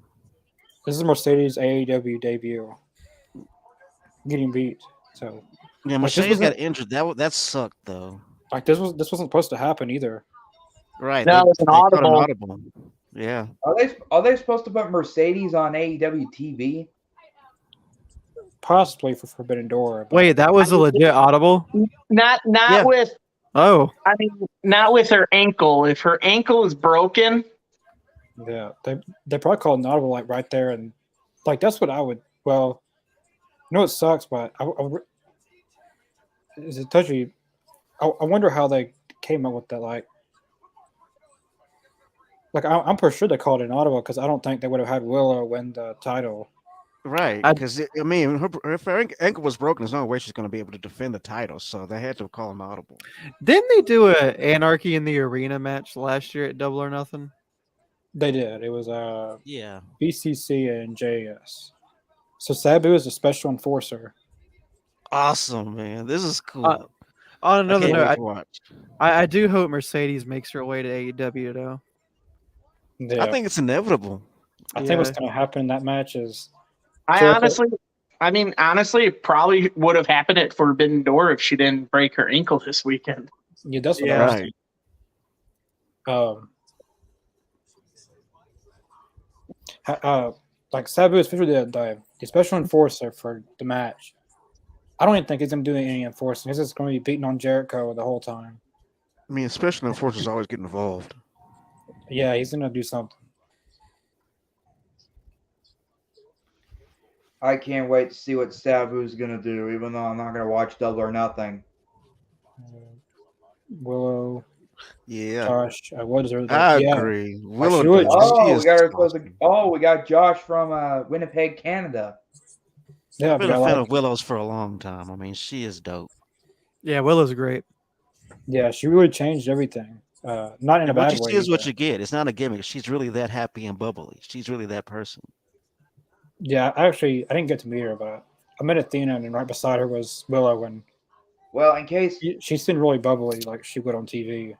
This is Mercedes AEW debut, getting beat. So Yeah, like, this Mercedes got wasn't injured. That sucked though. like this wasn't supposed to happen either. Right. No, it's an caught an audible. audible. Yeah. Are they supposed to put Mercedes on AEW TV? Possibly for Forbidden Door. But Wait, that was a legit audible? Not Yeah. with. Oh, I mean, not with her ankle. If her ankle is broken, yeah, they probably called an audible like right there, and like that's what I would. Well, I know it sucks, but is it touchy? I wonder how they came up with that. Like I'm pretty sure they called it an audible because I don't think they would have had Willow win the title. Right. I- Because I mean, if her ankle was broken, there's no way she's going to be able to defend the title. So they had to call an audible. didn't they do a Anarchy in the Arena match last year at Double or Nothing? They did. It was Yeah. BCC and JS. So Sabu is a special enforcer. Awesome, man. This is cool. On another can't wait note, to watch. I do hope Mercedes makes her way to AEW though. Yeah. I think it's inevitable. I think what's going to happen in that match is honestly, it probably would have happened at Forbidden Door if she didn't break her ankle this weekend. yeah, that's what Yeah. I was Right. like Sabu is officially the special enforcer for the match. I don't even think he's going to do any enforcing. He's just going to be beating on Jericho the whole time. I mean, special enforcers always get involved. Yeah, he's going to do something. I can't wait to see what Sabu's gonna do, even though I'm not gonna watch Double or Nothing. Willow, Yeah. Josh, what is her? I yeah. agree. Willow, should. Oh, she we got is awesome. we got Josh from Winnipeg, Canada. Yeah, I've been but a I fan like- of Willow's for a long time. I mean, she is dope. Yeah, Willow's great. yeah, she really changed everything. Not in a And what bad you way. see is what either. you get. It's not a gimmick. She's really that happy and bubbly. She's really that person. Yeah, I didn't get to meet her, but I met Athena, and right beside her was Willow, and Well, in case she seemed really bubbly, like she would on TV.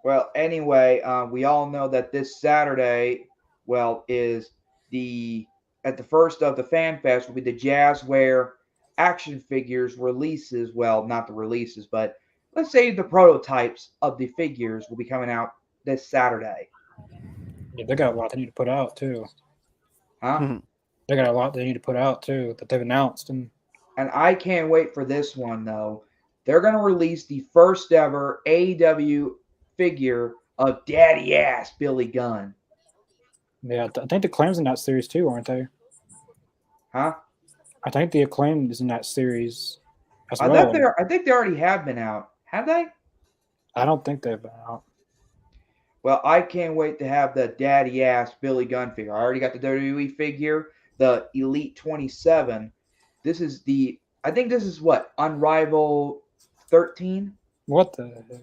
Well, anyway, we all know that this Saturday, is at the first of the Fan Fest will be the Jazzware action figures releases. Well, not the releases, but let's say the prototypes of the figures will be coming out this Saturday. Yeah, they got a lot they need to put out too. Huh? They got a lot they need to put out too that they've announced, and I can't wait for this one though. They're gonna release the first ever AEW figure of Daddy Ass Billy Gunn. yeah, I think the Acclaim's in that series too, aren't they? Huh? I think the Acclaim is in that series as I well. think they already have been out. Have they? I don't think they've been out. Well, I can't wait to have the Daddy Ass Billy Gunn figure. I already got the WWE figure, the Elite 27. I think this is what? Unrivaled 13? What the heck?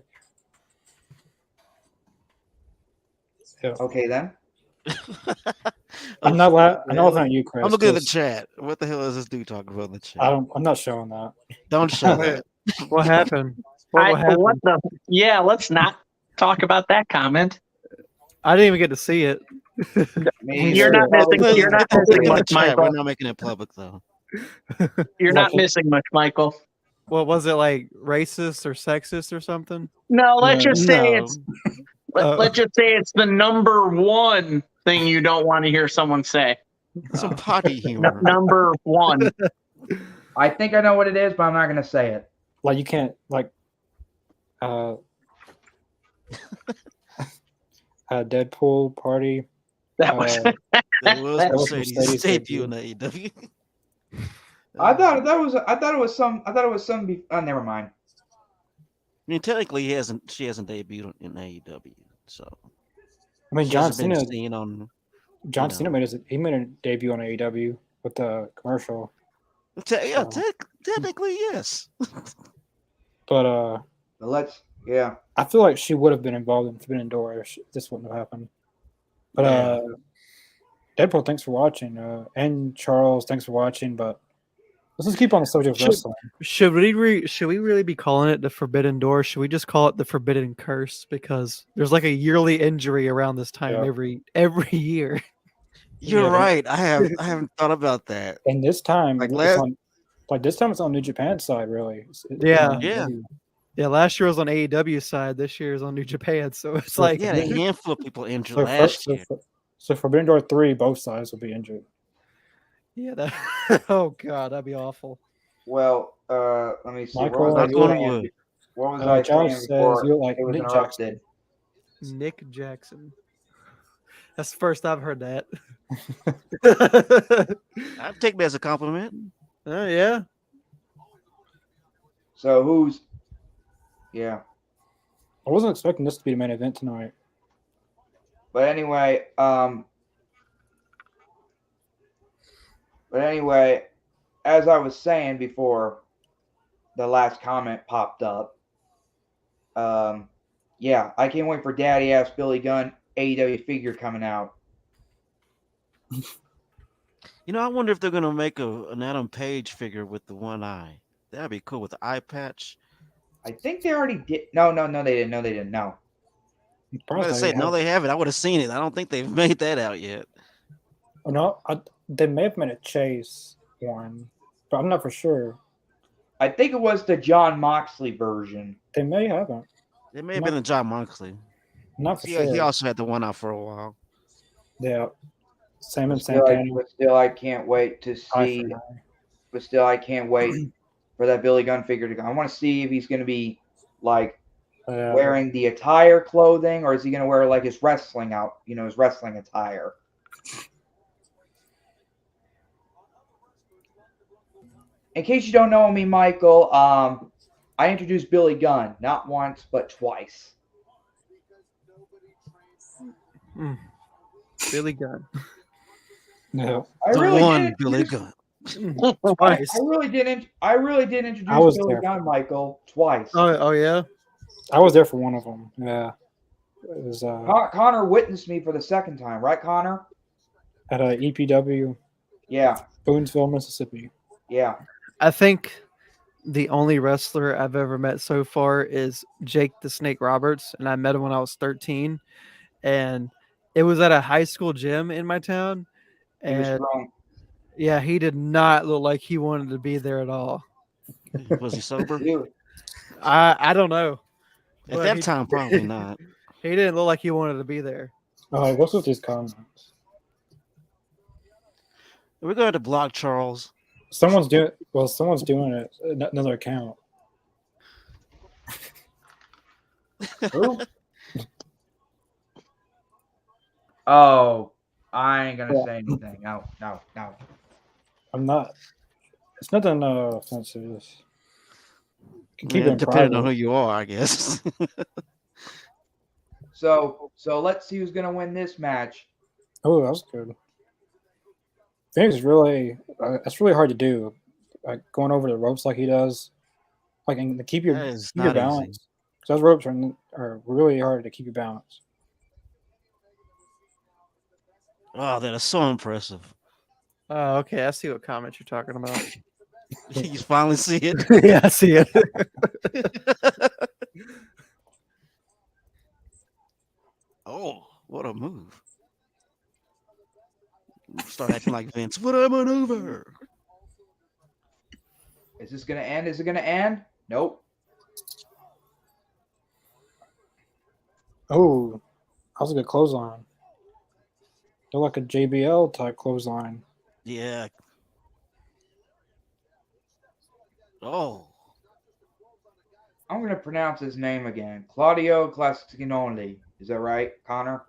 Yeah. Okay, then. I'm not. I know it's not you, Chris. I'm looking at the 'cause chat. What the hell is this dude talking about in the chat? I'm not showing that. Don't show that. What happened? What happened? What the? Yeah, let's not talk about that comment. I didn't even get to see it. You're not missing. You're not Look missing in the much, chat. We're Michael. not making it public though. You're not missing much, Michael. What was it, like racist or sexist or something? No, let's just say No. it's. Let's just say it's the number one thing you don't want to hear someone say. Some potty humor. Number one. I think I know what it is, but I'm not going to say it. Like you can't like. Deadpool party. That was. That was That was Mercedes' Mercedes' debut in AEW. I thought it was some. Never mind. I mean, technically, she hasn't debuted in AEW, so. I mean, She John hasn't been Cena. seen on. John you Cena know. made a debut on AEW with the commercial. Technically, yes. But But Yeah. I feel like she would have been involved in Forbidden Door if this wouldn't have happened. But Deadpool, thanks for watching. And Charles, thanks for watching. But let's just keep on the subject of wrestling. Should we really be calling it the Forbidden Door? Should we just call it the Forbidden Curse? Because there's like a yearly injury around this time every year. You're right. I haven't thought about that. And this time, Like this time it's on New Japan side, really. Yeah. Yeah, last year was on AEW side. This year is on New Japan. So it's like a handful of people injured so last year. So Forbidden Door 3, both sides will be injured. Yeah, oh god, that'd be awful. Well, let me see. Michael, what was I saying before it was interrupted? Nick Jackson. That's the first I've heard that. I'd take that as a compliment. Yeah. So who's? Yeah. I wasn't expecting this to be the main event tonight. But anyway, as I was saying before the last comment popped up, yeah, I can't wait for Daddy Ass Billy Gunn AEW figure coming out. I wonder if they're gonna make an Adam Page figure with the one eye. That'd be cool with the eye patch. I think they already did. No, they didn't. No, they didn't. No. I'm gonna say no, they haven't. I would have seen it. I don't think they've made that out yet. Oh, no, they may have made a Chase one, but I'm not for sure. I think it was the John Moxley version. They may haven't. It may have been the John Moxley. Not for sure. He also had the one out for a while. Yeah. Same and But still, I can't wait to see. But still, I can't wait for that Billy Gunn figure to go. I want to see if he's going to be like wearing the attire clothing, or is he going to wear like his wrestling his wrestling attire. In case you don't know me, Michael, I introduced Billy Gunn not once but twice. Billy Gunn. No, Billy Gunn. Twice. I really did introduce Billy Gunn, Michael, twice. Oh yeah. I was there for one of them. Yeah. It was, Connor witnessed me for the second time, right, Connor? At a EPW. Yeah. Boonesville, Mississippi. Yeah. I think the only wrestler I've ever met so far is Jake the Snake Roberts, and I met him when I was 13, and it was at a high school gym in my town. And yeah, he did not look like he wanted to be there at all. Was he sober? I don't know. At that time, probably not. He didn't look like he wanted to be there. What's with these comments? We're going to block Charles. Someone's doing it. Another account. Who? Oh, I ain't gonna say anything. No. I'm not. It's nothing offensive. Depending on who you are, I guess. So let's see who's gonna win this match. Oh, that was good. Phoenix is really that's really hard to do. Like going over the ropes like he does, like and to keep your balance. Because those ropes are really hard to keep your balance. Oh, that is so impressive. Oh, okay. I see what comment you're talking about. You finally see it? Yeah, I see it. Oh, what a move. Start acting like Vince. What a maneuver. Is this gonna end? Is it gonna end? Nope. Oh, that was a good clothesline. They're like a JBL type clothesline. Yeah. Oh. I'm gonna pronounce his name again. Claudio Castagnoli. Is that right, Connor?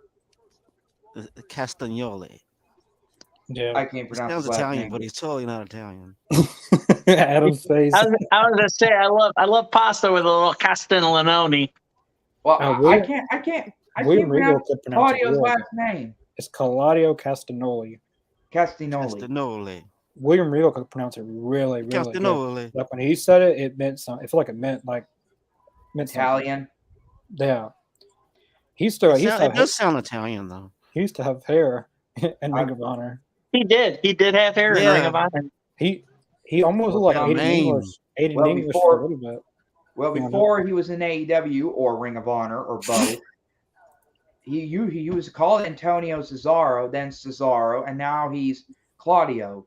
Castagnoli. Yeah. I can't pronounce his last Italian, name. but he's totally not Italian. Adam's face. I was gonna say I love pasta with a little castellanoni. Well, I can't pronounce Claudio's last name. It's Claudio Castagnoli. Castagnoli. William Regal could pronounce it really good. Like when he said it, it meant something. I feel like it meant Italian. Yeah. He used to It does sound Italian though. he used to have hair in Ring of Honor. He did. He did have hair in Ring of Honor. He almost Well, looked like some Aiden name. English for a little bit. Well, before he was in AEW or Ring of Honor or both, he was called Antonio Cesaro, then Cesaro, and now he's Claudio.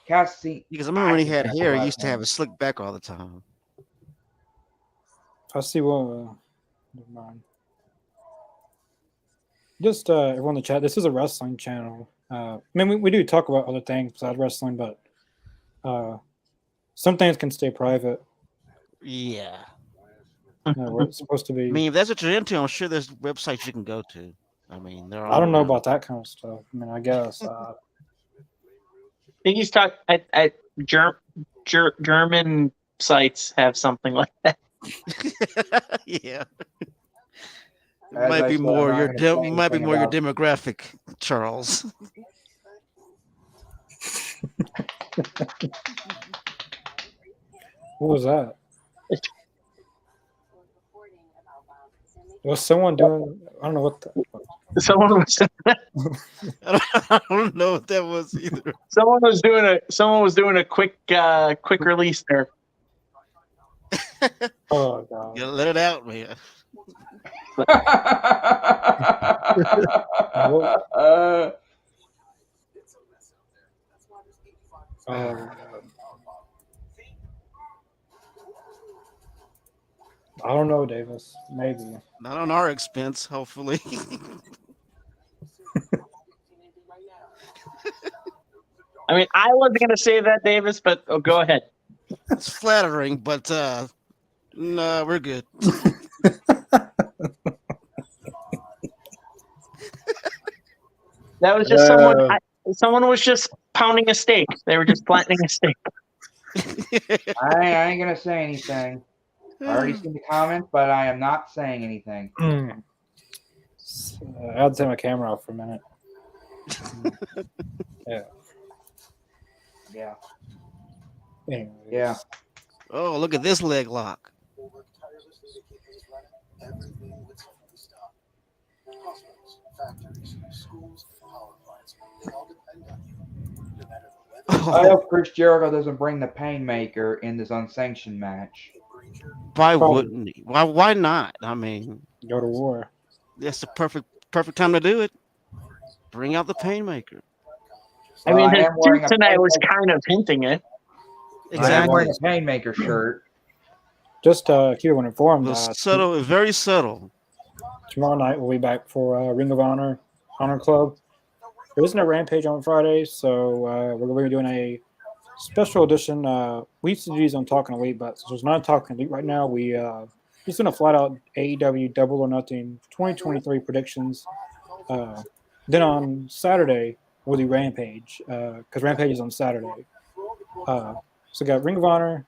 Cassie. Because I remember when he had hair, he used to have a slick back all the time. I see. Well, never mind. Just everyone in the chat. This is a wrestling channel. I mean, we do talk about other things besides wrestling, but some things can stay private. Yeah. We're supposed to be. I mean, if that's what you're into, I'm sure there's websites you can go to. I mean, they're all I don't know around. about that kind of stuff. I mean, I guess. I think he's talking at German sites have something like that. Yeah. As Might I be said, more I'm your not gonna say might be anything more your about- demographic, Charles. What was that? Was someone doing? I don't know what. Someone was. I don't know what that was either. Someone was doing a quick release there. Oh god! You gotta let it out, man. I don't know, Davis. Maybe. Not on our expense, hopefully. I mean, I wasn't going to say that, Davis, but go ahead. It's flattering, but no, we're good. That was just someone was just pounding a steak. They were just flattening a steak. I ain't gonna say anything. I already seen the comments, but I am not saying anything. I had to turn my camera off for a minute. Yeah. Yeah. Anyways. Yeah. Oh, look at this leg lock. I hope Chris Jericho doesn't bring the Painmaker in this unsanctioned match. Why wouldn't he? Why not? I mean, go to war. That's the perfect time to do it. Bring out the Painmaker. I mean, his suit tonight was kind of hinting it. Exactly. I'm wearing a Painmaker shirt. Just keep everyone informed. It was subtle, very subtle. Tomorrow night we'll be back for Ring of Honor, Honor Club. There isn't a Rampage on Friday, so we're going to be doing a special edition. We used to do these on Talking Elite, but since there's not a Talking Elite right now, we just doing a flat out AEW Double or Nothing 2023 predictions. Then on Saturday we'll do Rampage because Rampage is on Saturday. So we got Ring of Honor,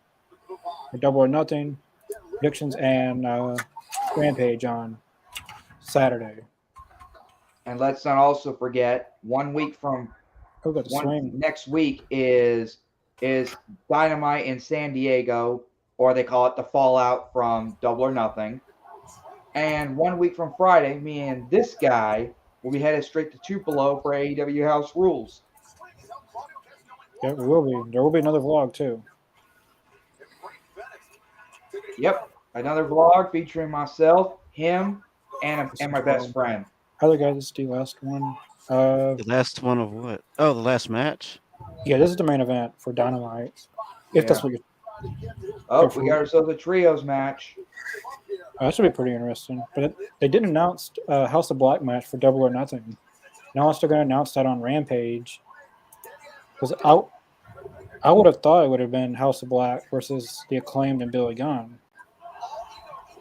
Double or Nothing predictions, and Rampage on Saturday. And let's not also forget, 1 week from next week is Dynamite in San Diego, or they call it the Fallout from Double or Nothing. And 1 week from Friday, me and this guy will be headed straight to Tupelo for AEW House Rules. Yeah, there will be. There will be another vlog too. Yep, another vlog featuring myself, him, and my best friend. Other guys, this is the last one. The last one of what? Oh, the last match? Yeah, this is the main event for Dynamite. If that's what you're... Oh, we got ourselves a trios match. That should be pretty interesting. But they didn't announce House of Black match for Double or Nothing. Now they're going to announce that on Rampage. Because I would have thought it would have been House of Black versus the Acclaimed and Billy Gunn.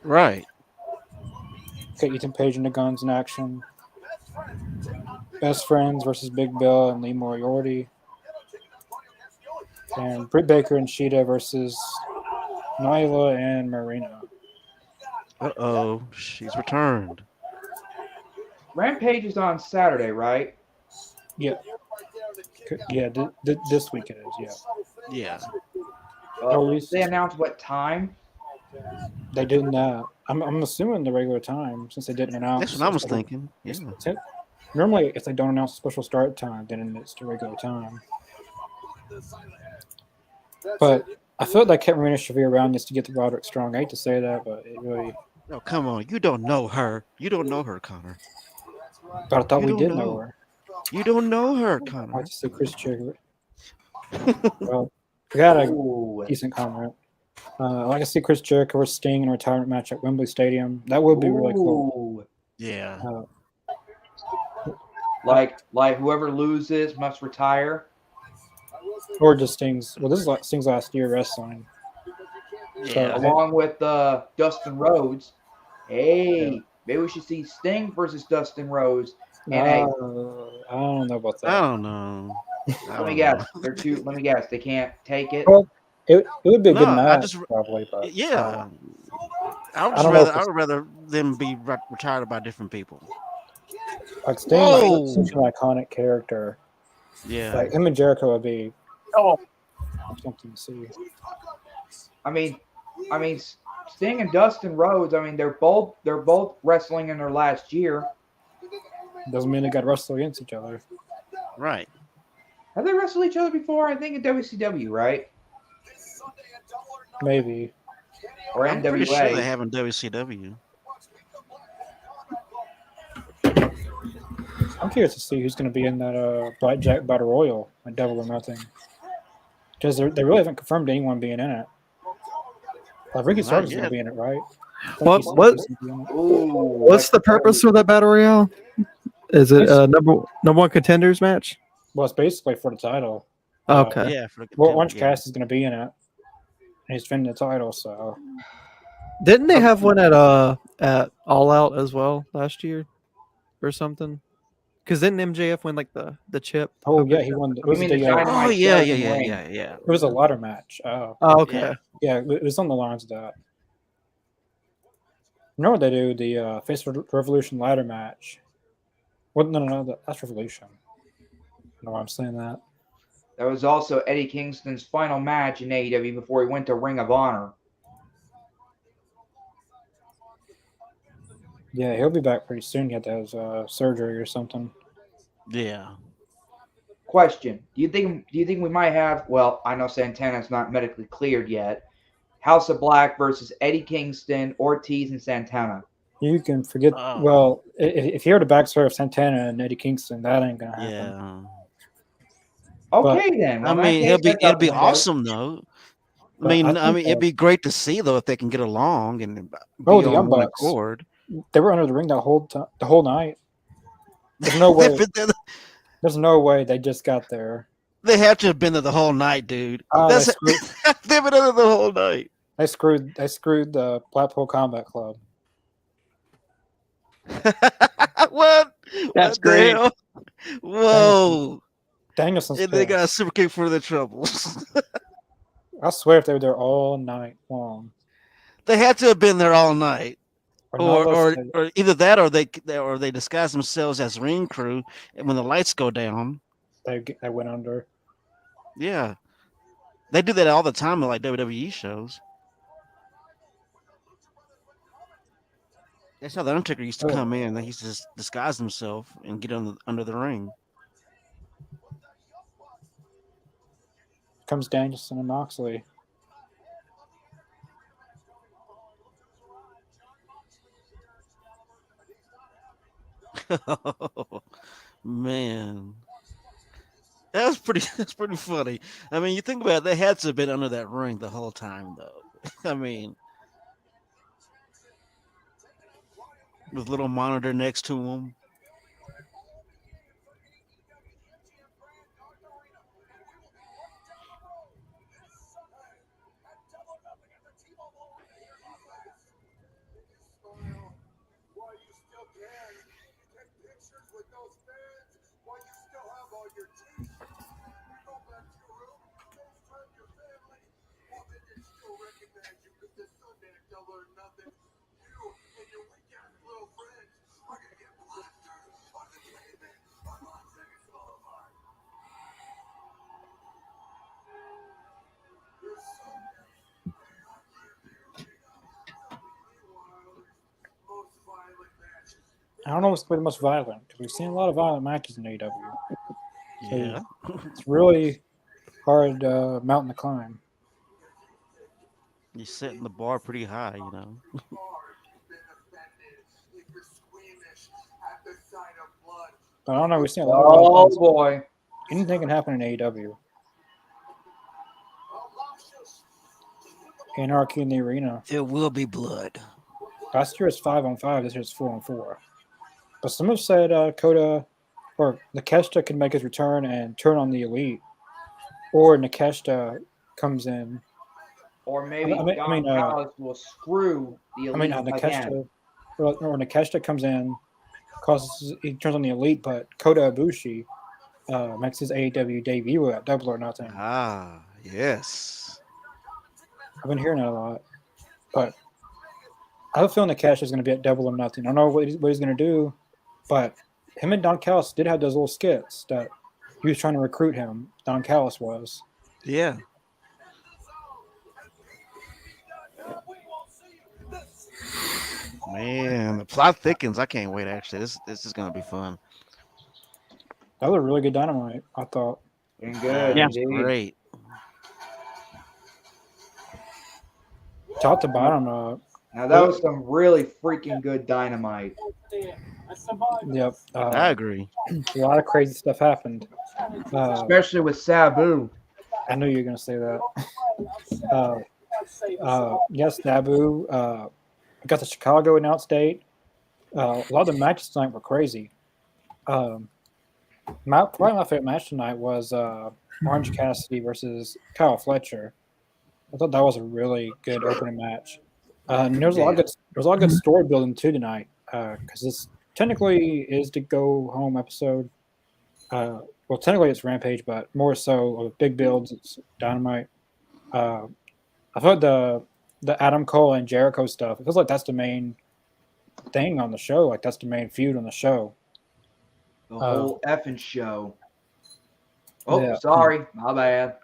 Right. Okay, Ethan Page and the Guns in action. Best Friends versus Big Bill and Lee Moriarty. And Britt Baker and Sheeta versus Nyla and Marina. Uh-oh, she's returned. Rampage is on Saturday, right? Yeah. Yeah, this week it is, yeah. Yeah. They announced what time? They didn't. I'm assuming the regular time since they didn't announce. That's what I was a special- thinking. Yeah. Normally, if they don't announce a special start time, then it's the regular time. But I feel like Kevin Reyna should be around just to get the Roderick Strong. I hate to say that, but it really. Oh, come on. You don't know her. You don't know her, Connor. But I thought You we don't did know know. her. You don't know her, I Connor. like to see Chris Jericho. Well, I got a Ooh. decent comment. I like to see Chris Jericho or Sting in a retirement match at Wembley Stadium. That would be really cool. Ooh. Yeah. Like whoever loses must retire. Or just Sting's. Well, this is like Sting's last year wrestling. Yeah. Along with Dustin Rhodes. Hey, maybe we should see Sting versus Dustin Rhodes. And hey, I don't know about I that. don't know. let me guess. They're two. Let me guess. They can't take it. Well, it would be a No, good I match, just- probably. But Yeah. I would I just don't know rather if I it's- would rather them be retired by different people. like Sting Whoa! is such an iconic character. Yeah. Like him and Jericho would be something to see. I mean, Sting and Dustin Rhodes. I mean, they're both wrestling in their last year. Doesn't mean they got to wrestle against each other. Right. Have they wrestled each other before? I think in WCW, right? Maybe. Or I'm NWA. pretty sure they have in WCW. I'm curious to see who's going to be in that Blackjack Battle Royal at Double or Nothing. Because they really haven't confirmed anyone being in it. Ricky Not Starks is going yet. to be in it, right? What- Ooh, What's the purpose of that battle royale? Is it a number one contenders match? Well, it's basically for the title. Okay. Yeah. For the Well, Orange yeah. Cassidy is going to be in it. And he's defending the title, so. Didn't they have one at All Out as well last year, or something? Because didn't MJF win like the chip? Oh, yeah, he won. It was, mean the the, Dynamite Oh yeah, skeleton ring? yeah. it was a ladder match. Oh. Oh, okay. Yeah. Yeah, it was on the lines of that. You know what they do? The Face Revolution ladder match. Well, no, that's Revolution. I don't know why I'm saying that. That was also Eddie Kingston's final match in AEW before he went to Ring of Honor. Yeah, he'll be back pretty soon. He had to have surgery or something. Yeah. Question: Do you think we might have? Well, I know Santana's not medically cleared yet. House of Black versus Eddie Kingston, Ortiz, and Santana. You can forget. Oh. Well, if you heard the backstory of Santana and Eddie Kingston, that ain't gonna happen. Yeah. Okay, then. Well, I in that mean, case, that's it'll up be the window. awesome though. But I think it'd be great to see though if they can get along and be Oh, the on Young one Bucks. accord. They were under the ring the whole night. There's no way. There's no way they just got there. They have to have been there the whole night, dude. Oh, They've been there the whole night. They screwed the Blackpool Combat Club. What? That's What the great. hell? Whoa! Danielson's And they got a pissed. super kick for their troubles. I swear if they were there all night long. They had to have been there all night, not or listed. or either that, or they disguise themselves as ring crew, and when the lights go down, they went under. yeah, they do that all the time in like WWE shows. That's how the Undertaker used to Oh. come in. He used to just disguise himself and get under the ring. Comes Danielson and Moxley. Man, that's pretty. That's pretty funny. I mean, you think about it, they had to have been under that ring the whole time, though. I mean, with little monitor next to them. I don't know what's the most violent because we've seen a lot of violent matches in AEW. So Yeah. it's really hard mountain to climb. You're setting the bar pretty high, you know. But I don't know. We've seen a lot of Oh violent things. boy. Anything can happen in AEW. Anarchy in the arena. There will be blood. Last year was 5-on-5. This year is 4-on-4. But some have said Kota or Nakeshita can make his return and turn on the Elite, or Nakeshita comes in. Or maybe I mean, Callis will screw the Elite again. Nakeshita, or Nakeshita comes in, he turns on the Elite, but Kota Ibushi makes his AEW debut at Double or Nothing. Ah, yes. I've been hearing that a lot, but I have a feeling Nakeshita is going to be at Double or Nothing. I don't know what he's going to do, but him and Don Callis did have those little skits that he was trying to recruit him. Don Callis was. Yeah. Man, the plot thickens. I can't wait. Actually, this is gonna be fun. That was a really good Dynamite, I thought. And good, Yeah. indeed. Great. Top to bottom. Now that was some really freaking good Dynamite. Yep. I agree. A lot of crazy stuff happened. Especially with Sabu. I knew you were going to say that. Yes, Sabu. We got the Chicago announce date. A lot of the matches tonight were crazy. Probably my favorite match tonight was Orange Cassidy versus Kyle Fletcher. I thought that was a really good opening match. And there was a lot of good story building too tonight because this technically is the go home episode. Well, technically it's Rampage, but more so with big builds. It's Dynamite. I thought the Adam Cole and Jericho stuff. It feels like that's the main thing on the show. Like that's the main feud on the show. The whole effing show. Oh, yeah. sorry. My bad.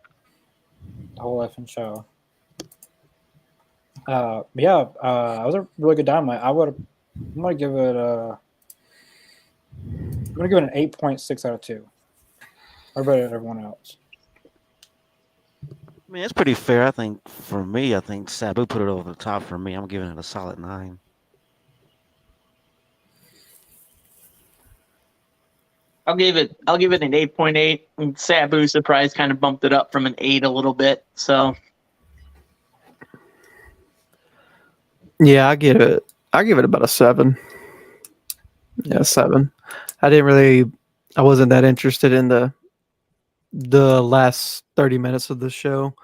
The whole effing show. It was a really good Dynamite. I'm gonna give it an 8.6 out of 2. What about everyone else? I mean, it's pretty fair. I think for me, I think Sabu put it over the top for me. I'm giving it a solid 9. I'll give it an 8.8. And Sabu surprise kind of bumped it up from an 8 a little bit. So Yeah, I give it about a 7. Yeah, 7. I wasn't that interested in the last 30 minutes of the show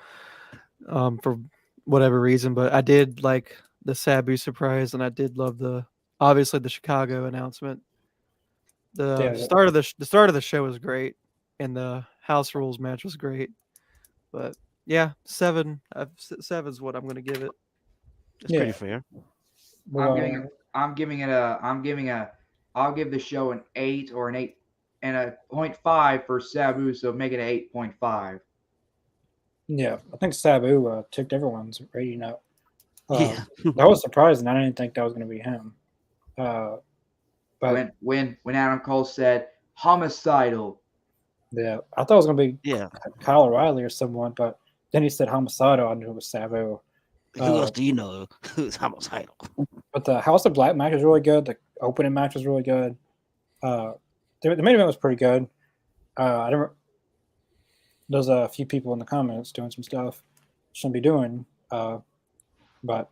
for whatever reason, but I did like the Sabu surprise, and I did love obviously the Chicago announcement. The start of the show was great, and the House Rules match was great. But yeah, 7. 7 is what I'm going to give it. It's pretty fair. I'll give the show an 8 or an 8 and a 0.5 for Sabu, so make it an 8.5. Yeah, I think Sabu ticked everyone's rating up. Yeah. That was surprising. I didn't think that was going to be him. But when Adam Cole said homicidal. Yeah, I thought it was going to be Kyle O'Reilly or someone, but then he said homicidal. I knew it was Sabu. Who else do you know who's homicidal? But the House of Black match was really good. The opening match was really good. The main event was pretty good. There's a few people in the comments doing some stuff shouldn't be doing, but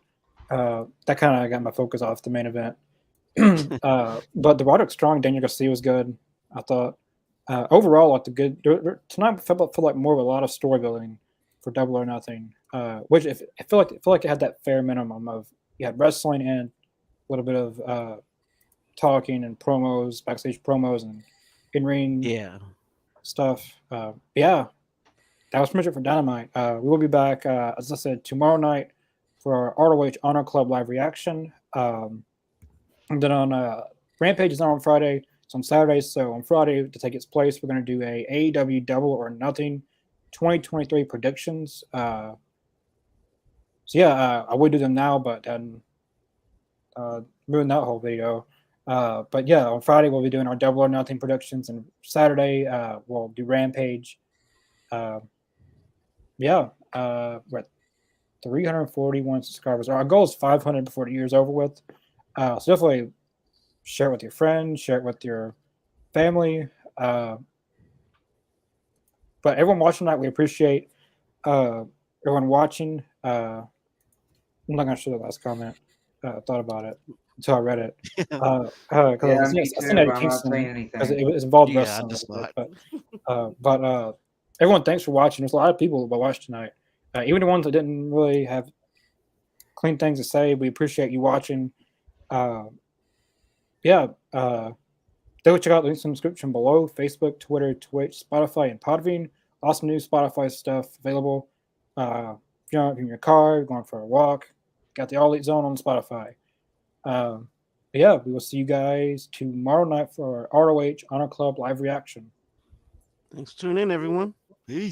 that kind of got my focus off the main event. But the Roderick Strong Daniel Garcia was good. I thought overall, like tonight felt like more of a lot of story building for Double or Nothing, which I feel like it had that fair minimum of you had wrestling and a little bit of talking and promos, backstage promos, and in ring stuff. That was pretty much it for Dynamite. We will be back, as I said, tomorrow night for our ROH Honor Club live reaction. And then on Rampage is not on Friday. It's on Saturday. So on Friday, to take its place, we're going to do a AEW Double or Nothing 2023 predictions. I would do them now, but then ruin that whole video. But yeah, on Friday we'll be doing our Double or Nothing predictions, and Saturday we'll do Rampage. We're at 341 subscribers. Our goal is 500 before the year's over with. So definitely share it with your friends, share it with your family. But everyone watching tonight, we appreciate everyone watching. I'm not gonna show the last comment. Thought about it until I read it. Yeah, me I too, seen but Eddie I'm not Kingston saying because anything. it involved Yeah, I wrestling. just thought. But everyone, thanks for watching. There's a lot of people that watched tonight. Even the ones that didn't really have clean things to say, we appreciate you watching. Definitely check out the links in the description below: Facebook, Twitter, Twitch, Spotify, and Podbean. Awesome new Spotify stuff available. If you're in your car, going for a walk, got the All Elite Zone on Spotify. We will see you guys tomorrow night for our ROH Honor Club live reaction. Thanks for tuning in, everyone. Peace.